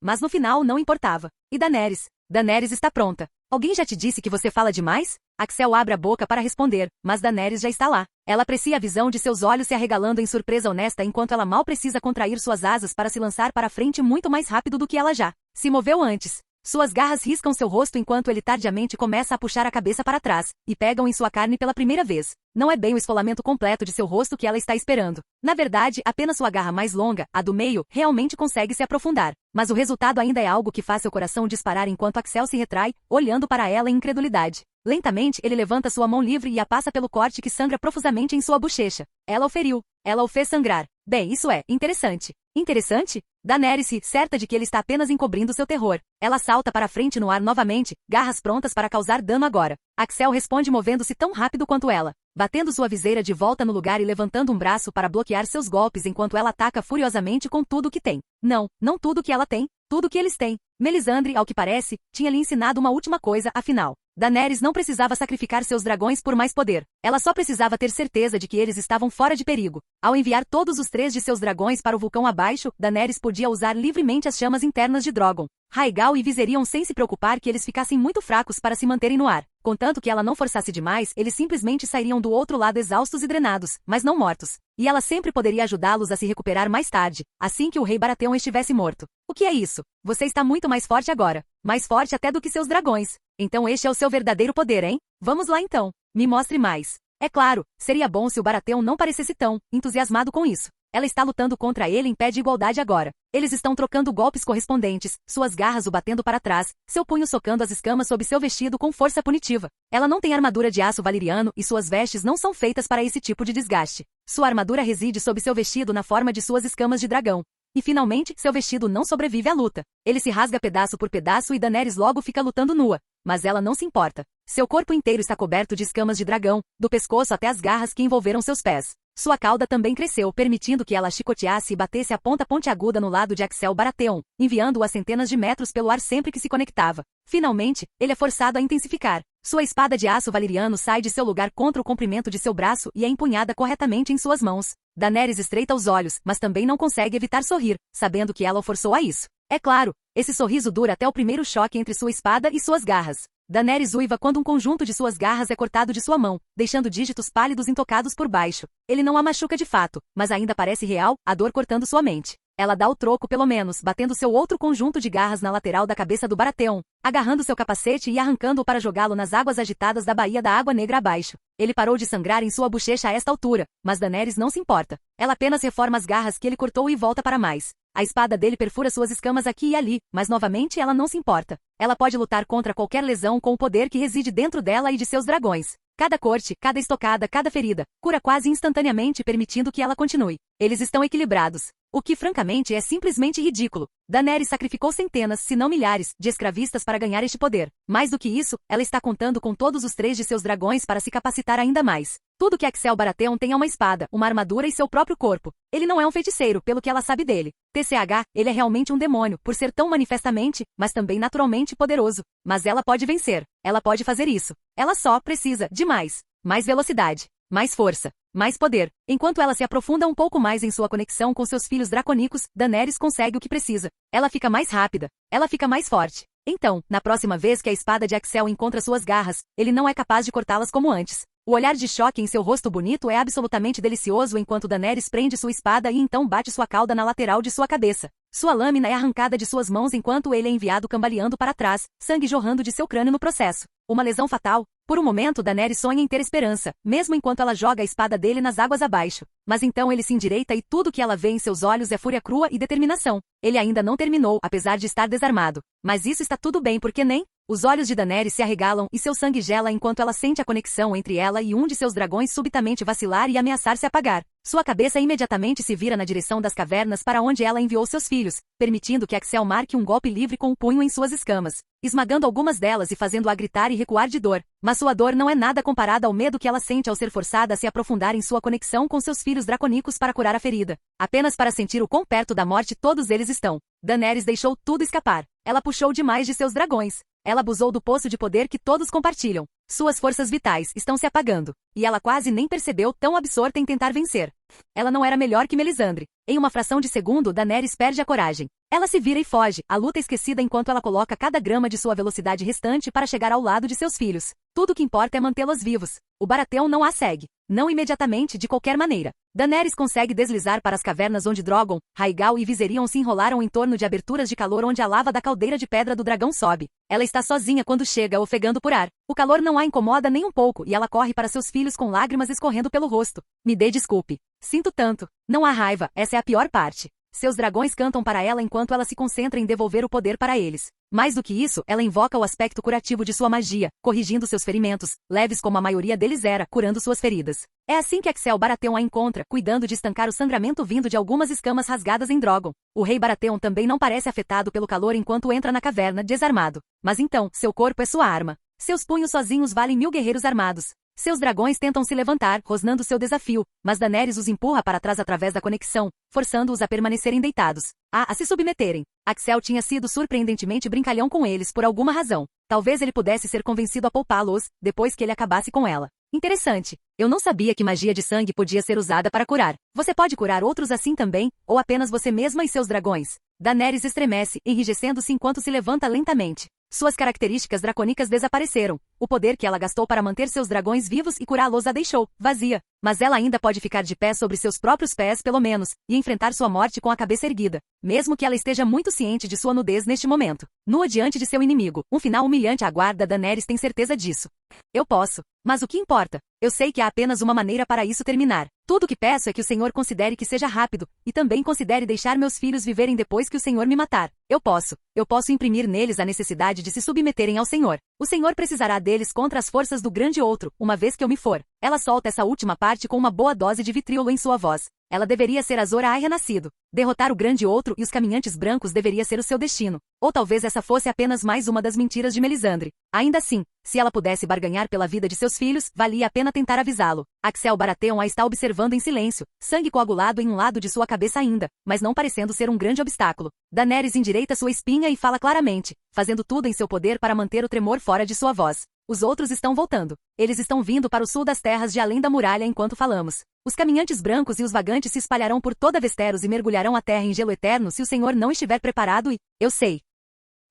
Mas no final não importava. E Daenerys? Daenerys está pronta. Alguém já te disse que você fala demais? Axel abre a boca para responder, mas Daenerys já está lá. Ela aprecia a visão de seus olhos se arregalando em surpresa honesta enquanto ela mal precisa contrair suas asas para se lançar para frente muito mais rápido do que ela já se moveu antes. Suas garras riscam seu rosto enquanto ele tardiamente começa a puxar a cabeça para trás, e pegam em sua carne pela primeira vez. Não é bem o esfolamento completo de seu rosto que ela está esperando. Na verdade, apenas sua garra mais longa, a do meio, realmente consegue se aprofundar. Mas o resultado ainda é algo que faz seu coração disparar enquanto Axel se retrai, olhando para ela em incredulidade. Lentamente, ele levanta sua mão livre e a passa pelo corte que sangra profusamente em sua bochecha. Ela o feriu. Ela o fez sangrar. Bem, isso é interessante. Interessante? Daenerys, certa de que ele está apenas encobrindo seu terror. Ela salta para frente no ar novamente, garras prontas para causar dano agora. Axel responde movendo-se tão rápido quanto ela, batendo sua viseira de volta no lugar e levantando um braço para bloquear seus golpes enquanto ela ataca furiosamente com tudo o que tem. Não tudo o que ela tem, tudo o que eles têm. Melisandre, ao que parece, tinha lhe ensinado uma última coisa, afinal. Daenerys não precisava sacrificar seus dragões por mais poder. Ela só precisava ter certeza de que eles estavam fora de perigo. Ao enviar todos os 3 de seus dragões para o vulcão abaixo, Daenerys podia usar livremente as chamas internas de Drogon, Rhaegal e Viserion sem se preocupar que eles ficassem muito fracos para se manterem no ar. Contanto que ela não forçasse demais, eles simplesmente sairiam do outro lado exaustos e drenados, mas não mortos. E ela sempre poderia ajudá-los a se recuperar mais tarde, assim que o rei Baratheon estivesse morto. O que é isso? Você está muito mais forte agora. Mais forte até do que seus dragões. Então este é o seu verdadeiro poder, hein? Vamos lá então. Me mostre mais. É claro, seria bom se o Baratheon não parecesse tão entusiasmado com isso. Ela está lutando contra ele em pé de igualdade agora. Eles estão trocando golpes correspondentes, suas garras o batendo para trás, seu punho socando as escamas sob seu vestido com força punitiva. Ela não tem armadura de aço valeriano e suas vestes não são feitas para esse tipo de desgaste. Sua armadura reside sob seu vestido na forma de suas escamas de dragão. E finalmente, seu vestido não sobrevive à luta. Ele se rasga pedaço por pedaço e Daenerys logo fica lutando nua. Mas ela não se importa. Seu corpo inteiro está coberto de escamas de dragão, do pescoço até as garras que envolveram seus pés. Sua cauda também cresceu, permitindo que ela chicoteasse e batesse a ponta pontiaguda no lado de Axel Baratheon, enviando-o a centenas de metros pelo ar sempre que se conectava. Finalmente, ele é forçado a intensificar. Sua espada de aço valeriano sai de seu lugar contra o comprimento de seu braço e é empunhada corretamente em suas mãos. Daenerys estreita os olhos, mas também não consegue evitar sorrir, sabendo que ela o forçou a isso. É claro, esse sorriso dura até o primeiro choque entre sua espada e suas garras. Daenerys uiva quando um conjunto de suas garras é cortado de sua mão, deixando dígitos pálidos intocados por baixo. Ele não a machuca de fato, mas ainda parece real, a dor cortando sua mente. Ela dá o troco pelo menos, batendo seu outro conjunto de garras na lateral da cabeça do Baratheon, agarrando seu capacete e arrancando-o para jogá-lo nas águas agitadas da Baía da Água Negra abaixo. Ele parou de sangrar em sua bochecha a esta altura, mas Daenerys não se importa. Ela apenas reforma as garras que ele cortou e volta para mais. A espada dele perfura suas escamas aqui e ali, mas novamente ela não se importa. Ela pode lutar contra qualquer lesão com o poder que reside dentro dela e de seus dragões. Cada corte, cada estocada, cada ferida, cura quase instantaneamente permitindo que ela continue. Eles estão equilibrados. O que francamente é simplesmente ridículo. Daenerys sacrificou centenas, se não milhares, de escravistas para ganhar este poder. Mais do que isso, ela está contando com todos os 3 de seus dragões para se capacitar ainda mais. Tudo que Axel Baratheon tem é uma espada, uma armadura e seu próprio corpo. Ele não é um feiticeiro, pelo que ela sabe dele. TCH, ele é realmente um demônio, por ser tão manifestamente, mas também naturalmente poderoso. Mas ela pode vencer. Ela pode fazer isso. Ela só precisa de mais. Mais velocidade. Mais força. Mais poder. Enquanto ela se aprofunda um pouco mais em sua conexão com seus filhos draconicos, Daenerys consegue o que precisa. Ela fica mais rápida. Ela fica mais forte. Então, na próxima vez que a espada de Axel encontra suas garras, ele não é capaz de cortá-las como antes. O olhar de choque em seu rosto bonito é absolutamente delicioso enquanto Daenerys prende sua espada e então bate sua cauda na lateral de sua cabeça. Sua lâmina é arrancada de suas mãos enquanto ele é enviado cambaleando para trás, sangue jorrando de seu crânio no processo. Uma lesão fatal. Por um momento Daenerys sonha em ter esperança, mesmo enquanto ela joga a espada dele nas águas abaixo. Mas então ele se endireita e tudo que ela vê em seus olhos é fúria crua e determinação. Ele ainda não terminou, apesar de estar desarmado. Mas isso está tudo bem porque nem... Os olhos de Daenerys se arregalam e seu sangue gela enquanto ela sente a conexão entre ela e um de seus dragões subitamente vacilar e ameaçar se apagar. Sua cabeça imediatamente se vira na direção das cavernas para onde ela enviou seus filhos, permitindo que Axel marque um golpe livre com o punho em suas escamas, esmagando algumas delas e fazendo-a gritar e recuar de dor. Mas sua dor não é nada comparada ao medo que ela sente ao ser forçada a se aprofundar em sua conexão com seus filhos draconicos para curar a ferida. Apenas para sentir o quão perto da morte todos eles estão. Daenerys deixou tudo escapar. Ela puxou demais de seus dragões. Ela abusou do poço de poder que todos compartilham. Suas forças vitais estão se apagando. E ela quase nem percebeu, tão absorta em tentar vencer. Ela não era melhor que Melisandre. Em uma fração de segundo, Daenerys perde a coragem. Ela se vira e foge, a luta esquecida enquanto ela coloca cada grama de sua velocidade restante para chegar ao lado de seus filhos. Tudo o que importa é mantê-los vivos. O Baratheon não a segue. Não imediatamente, de qualquer maneira. Daenerys consegue deslizar para as cavernas onde Drogon, Rhaegal e Viserion se enrolaram em torno de aberturas de calor onde a lava da caldeira de pedra do dragão sobe. Ela está sozinha quando chega, ofegando por ar. O calor não a incomoda nem um pouco e ela corre para seus filhos com lágrimas escorrendo pelo rosto. Me dê desculpe. Sinto tanto. Não há raiva, essa é a pior parte. Seus dragões cantam para ela enquanto ela se concentra em devolver o poder para eles. Mais do que isso, ela invoca o aspecto curativo de sua magia, corrigindo seus ferimentos, leves como a maioria deles era, curando suas feridas. É assim que Axel Baratheon a encontra, cuidando de estancar o sangramento vindo de algumas escamas rasgadas em Drogon. O rei Baratheon também não parece afetado pelo calor enquanto entra na caverna, desarmado. Mas então, seu corpo é sua arma. Seus punhos sozinhos valem 1000 guerreiros armados. Seus dragões tentam se levantar, rosnando seu desafio, mas Daenerys os empurra para trás através da conexão, forçando-os a permanecerem deitados. A se submeterem. Axel tinha sido surpreendentemente brincalhão com eles por alguma razão. Talvez ele pudesse ser convencido a poupá-los, depois que ele acabasse com ela. Interessante. Eu não sabia que magia de sangue podia ser usada para curar. Você pode curar outros assim também, ou apenas você mesma e seus dragões. Daenerys estremece, enrijecendo-se enquanto se levanta lentamente. Suas características dracônicas desapareceram. O poder que ela gastou para manter seus dragões vivos e curá-los a deixou vazia. Mas ela ainda pode ficar de pé sobre seus próprios pés pelo menos, e enfrentar sua morte com a cabeça erguida. Mesmo que ela esteja muito ciente de sua nudez neste momento. Nua diante de seu inimigo, um final humilhante aguarda. Daenerys tem certeza disso. Eu posso. Mas o que importa? Eu sei que há apenas uma maneira para isso terminar. Tudo o que peço é que o Senhor considere que seja rápido, e também considere deixar meus filhos viverem depois que o Senhor me matar. Eu posso imprimir neles a necessidade de se submeterem ao Senhor. O Senhor precisará deles contra as forças do grande outro, uma vez que eu me for. Ela solta essa última parte com uma boa dose de vitriolo em sua voz. Ela deveria ser Azor Ahai renascido. Derrotar o grande outro e os caminhantes brancos deveria ser o seu destino. Ou talvez essa fosse apenas mais uma das mentiras de Melisandre. Ainda assim, se ela pudesse barganhar pela vida de seus filhos, valia a pena tentar avisá-lo. Axel Baratheon a está observando em silêncio, sangue coagulado em um lado de sua cabeça ainda, mas não parecendo ser um grande obstáculo. Daenerys endireita sua espinha e fala claramente, fazendo tudo em seu poder para manter o tremor fora de sua voz. Os outros estão voltando. Eles estão vindo para o sul das terras de além da muralha enquanto falamos. Os caminhantes brancos e os vagantes se espalharão por toda Westeros e mergulharão a terra em gelo eterno se o Senhor não estiver preparado e... Eu sei.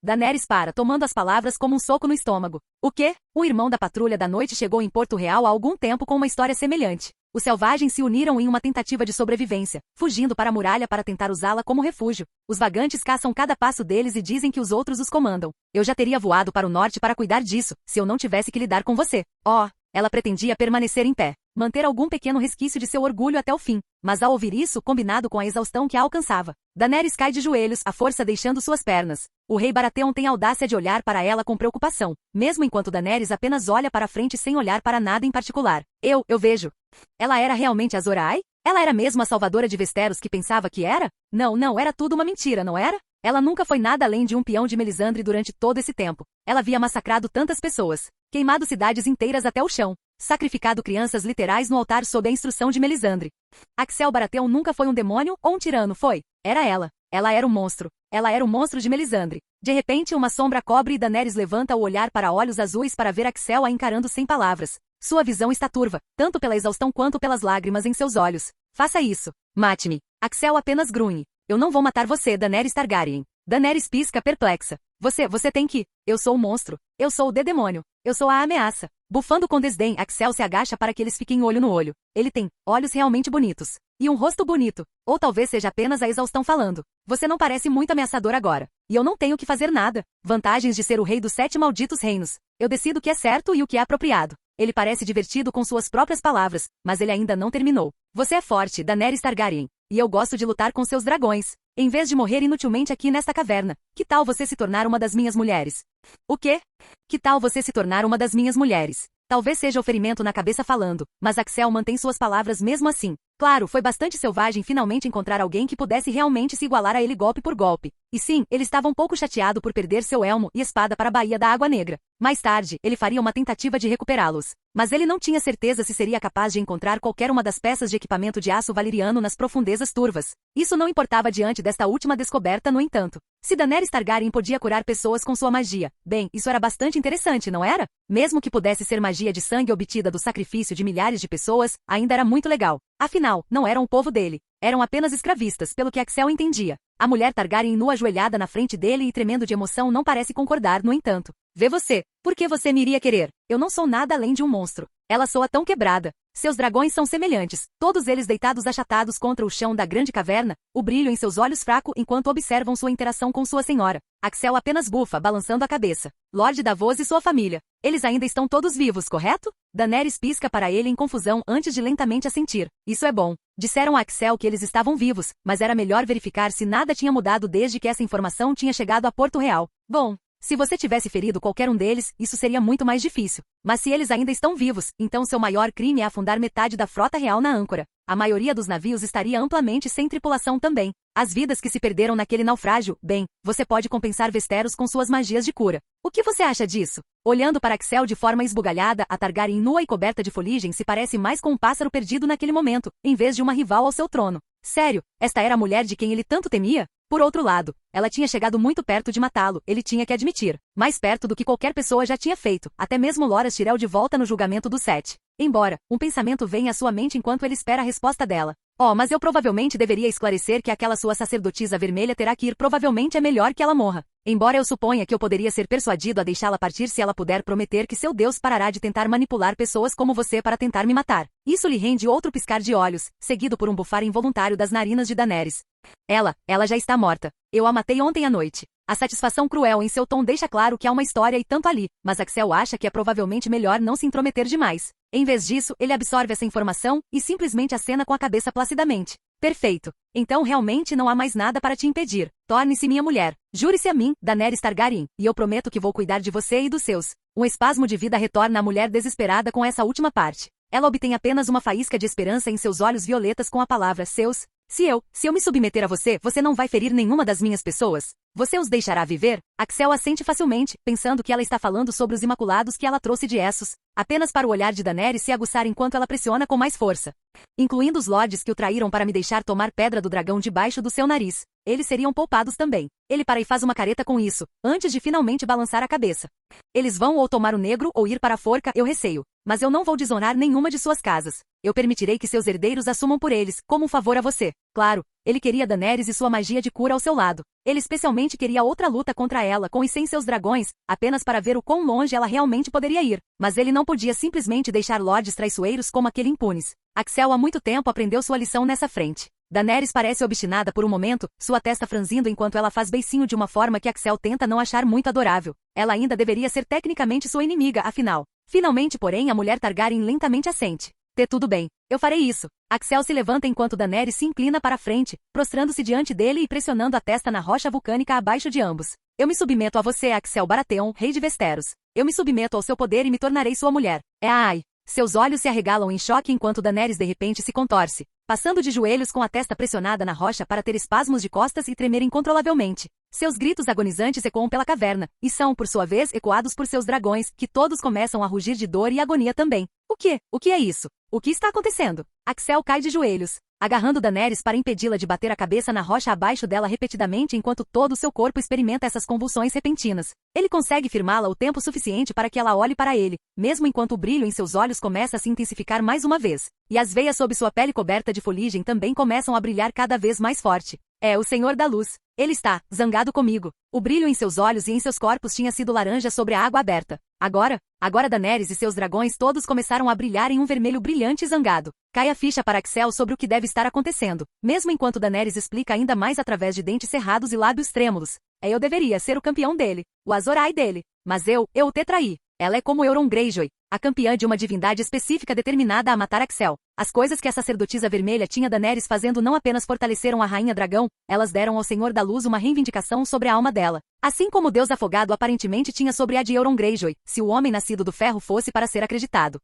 Daenerys para, tomando as palavras como um soco no estômago. O quê? Um irmão da Patrulha da Noite chegou em Porto Real há algum tempo com uma história semelhante. Os selvagens se uniram em uma tentativa de sobrevivência, fugindo para a muralha para tentar usá-la como refúgio. Os vagantes caçam cada passo deles e dizem que os outros os comandam. Eu já teria voado para o norte para cuidar disso, se eu não tivesse que lidar com você. Oh, ela pretendia permanecer em pé, manter algum pequeno resquício de seu orgulho até o fim. Mas ao ouvir isso, combinado com a exaustão que a alcançava, Daenerys cai de joelhos, a força deixando suas pernas. O rei Baratheon tem a audácia de olhar para ela com preocupação, mesmo enquanto Daenerys apenas olha para frente sem olhar para nada em particular. Eu vejo. Ela era realmente Azor Ahai? Ela era mesmo a salvadora de Westeros que pensava que era? Não, era tudo uma mentira, não era? Ela nunca foi nada além de um peão de Melisandre durante todo esse tempo. Ela havia massacrado tantas pessoas, queimado cidades inteiras até o chão, sacrificado crianças literais no altar sob a instrução de Melisandre. Axel Baratheon nunca foi um demônio ou um tirano, foi? Era ela. Ela era o monstro. Ela era o monstro de Melisandre. De repente, uma sombra cobre e Daenerys levanta o olhar para olhos azuis para ver Axel a encarando sem palavras. Sua visão está turva, tanto pela exaustão quanto pelas lágrimas em seus olhos. Faça isso. Mate-me. Axel apenas grunhe. Eu não vou matar você, Daenerys Targaryen. Daenerys pisca perplexa. Você tem que... Eu sou o monstro. Eu sou o demônio. Eu sou a ameaça. Bufando com desdém, Axel se agacha para que eles fiquem olho no olho. Ele tem olhos realmente bonitos. E um rosto bonito. Ou talvez seja apenas a exaustão falando. Você não parece muito ameaçador agora. E eu não tenho que fazer nada. Vantagens de ser o rei dos 7 malditos reinos. Eu decido o que é certo e o que é apropriado. Ele parece divertido com suas próprias palavras, mas ele ainda não terminou. Você é forte, Daenerys Targaryen. E eu gosto de lutar com seus dragões. Em vez de morrer inutilmente aqui nesta caverna, que tal você se tornar uma das minhas mulheres? O quê? Que tal você se tornar uma das minhas mulheres? Talvez seja o ferimento na cabeça falando, mas Axel mantém suas palavras mesmo assim. Claro, foi bastante selvagem finalmente encontrar alguém que pudesse realmente se igualar a ele golpe por golpe. E sim, ele estava um pouco chateado por perder seu elmo e espada para a Baía da Água Negra. Mais tarde, ele faria uma tentativa de recuperá-los. Mas ele não tinha certeza se seria capaz de encontrar qualquer uma das peças de equipamento de aço valeriano nas profundezas turvas. Isso não importava diante desta última descoberta, no entanto. Se Daenerys Targaryen podia curar pessoas com sua magia, bem, isso era bastante interessante, não era? Mesmo que pudesse ser magia de sangue obtida do sacrifício de milhares de pessoas, ainda era muito legal. Afinal, não eram o povo dele. Eram apenas escravistas, pelo que Axel entendia. A mulher Targaryen nua ajoelhada na frente dele e tremendo de emoção não parece concordar, no entanto. Vê você. Por que você me iria querer? Eu não sou nada além de um monstro. Ela soa tão quebrada. Seus dragões são semelhantes, todos eles deitados achatados contra o chão da grande caverna, o brilho em seus olhos fraco enquanto observam sua interação com sua senhora. Axel apenas bufa, balançando a cabeça. Lord Davos e sua família. Eles ainda estão todos vivos, correto? Daenerys pisca para ele em confusão antes de lentamente assentir. Isso é bom. Disseram a Axel que eles estavam vivos, mas era melhor verificar se nada tinha mudado desde que essa informação tinha chegado a Porto Real. Bom, se você tivesse ferido qualquer um deles, isso seria muito mais difícil. Mas se eles ainda estão vivos, então seu maior crime é afundar metade da frota real na âncora. A maioria dos navios estaria amplamente sem tripulação também. As vidas que se perderam naquele naufrágio, bem, você pode compensar Westeros com suas magias de cura. O que você acha disso? Olhando para Axel de forma esbugalhada, a Targaryen nua e coberta de fuligem se parece mais com um pássaro perdido naquele momento, em vez de uma rival ao seu trono. Sério, esta era a mulher de quem ele tanto temia? Por outro lado, ela tinha chegado muito perto de matá-lo, ele tinha que admitir. Mais perto do que qualquer pessoa já tinha feito, até mesmo Loras Tyrell de volta no julgamento do Sete. Embora, um pensamento venha à sua mente enquanto ele espera a resposta dela. Oh, mas eu provavelmente deveria esclarecer que aquela sua sacerdotisa vermelha terá que ir, provavelmente é melhor que ela morra. Embora eu suponha que eu poderia ser persuadido a deixá-la partir se ela puder prometer que seu Deus parará de tentar manipular pessoas como você para tentar me matar. Isso lhe rende outro piscar de olhos, seguido por um bufar involuntário das narinas de Daenerys. Ela já está morta. Eu a matei ontem à noite. A satisfação cruel em seu tom deixa claro que há uma história e tanto ali, mas Axel acha que é provavelmente melhor não se intrometer demais. Em vez disso, ele absorve essa informação e simplesmente acena com a cabeça placidamente. Perfeito. Então realmente não há mais nada para te impedir. Torne-se minha mulher. Jure-se a mim, Daenerys Targaryen, e eu prometo que vou cuidar de você e dos seus. Um espasmo de vida retorna à mulher desesperada com essa última parte. Ela obtém apenas uma faísca de esperança em seus olhos violetas com a palavra seus. Se eu me submeter a você, você não vai ferir nenhuma das minhas pessoas? Você os deixará viver? Axel assente facilmente, pensando que ela está falando sobre os imaculados que ela trouxe de Essos, apenas para o olhar de Daenerys se aguçar enquanto ela pressiona com mais força. Incluindo os lords que o traíram para me deixar tomar pedra do dragão debaixo do seu nariz. Eles seriam poupados também. Ele para e faz uma careta com isso, antes de finalmente balançar a cabeça. Eles vão ou tomar o negro ou ir para a forca, eu receio. Mas eu não vou desonrar nenhuma de suas casas. Eu permitirei que seus herdeiros assumam por eles, como um favor a você. Claro, ele queria Daenerys e sua magia de cura ao seu lado. Ele especialmente queria outra luta contra ela com e sem seus dragões, apenas para ver o quão longe ela realmente poderia ir. Mas ele não podia simplesmente deixar lords traiçoeiros como aquele impunes. Axel há muito tempo aprendeu sua lição nessa frente. Daenerys parece obstinada por um momento, sua testa franzindo enquanto ela faz beicinho de uma forma que Axel tenta não achar muito adorável. Ela ainda deveria ser tecnicamente sua inimiga, afinal. Finalmente, porém, a mulher Targaryen lentamente assente. Tudo bem. Eu farei isso. Axel se levanta enquanto Daenerys se inclina para a frente, prostrando-se diante dele e pressionando a testa na rocha vulcânica abaixo de ambos. Eu me submeto a você, Axel Baratheon, rei de Westeros. Eu me submeto ao seu poder e me tornarei sua mulher. Ai. Seus olhos se arregalam em choque enquanto Daenerys de repente se contorce, passando de joelhos com a testa pressionada na rocha para ter espasmos de costas e tremer incontrolavelmente. Seus gritos agonizantes ecoam pela caverna, e são, por sua vez, ecoados por seus dragões, que todos começam a rugir de dor e agonia também. O quê? O que é isso? O que está acontecendo? Axel cai de joelhos, agarrando Daenerys para impedi-la de bater a cabeça na rocha abaixo dela repetidamente enquanto todo o seu corpo experimenta essas convulsões repentinas. Ele consegue firmá-la o tempo suficiente para que ela olhe para ele, mesmo enquanto o brilho em seus olhos começa a se intensificar mais uma vez. E as veias sob sua pele coberta de fuligem também começam a brilhar cada vez mais forte. É o Senhor da Luz. Ele está zangado comigo. O brilho em seus olhos e em seus corpos tinha sido laranja sobre a água aberta. Agora Daenerys e seus dragões todos começaram a brilhar em um vermelho brilhante e zangado. Cai a ficha para Axel sobre o que deve estar acontecendo, mesmo enquanto Daenerys explica ainda mais através de dentes cerrados e lábios trêmulos. Eu deveria ser o campeão dele, o Azor Ahai dele. Mas eu o traí. Ela é como Euron Greyjoy, a campeã de uma divindade específica determinada a matar Axel. As coisas que a sacerdotisa vermelha tinha Daenerys fazendo não apenas fortaleceram a rainha dragão, elas deram ao Senhor da Luz uma reivindicação sobre a alma dela. Assim como o Deus afogado aparentemente tinha sobre a de Euron Greyjoy, se o homem nascido do ferro fosse para ser acreditado.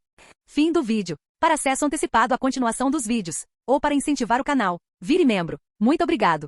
Fim do vídeo. Para acesso antecipado à continuação dos vídeos, ou para incentivar o canal, vire membro. Muito obrigado.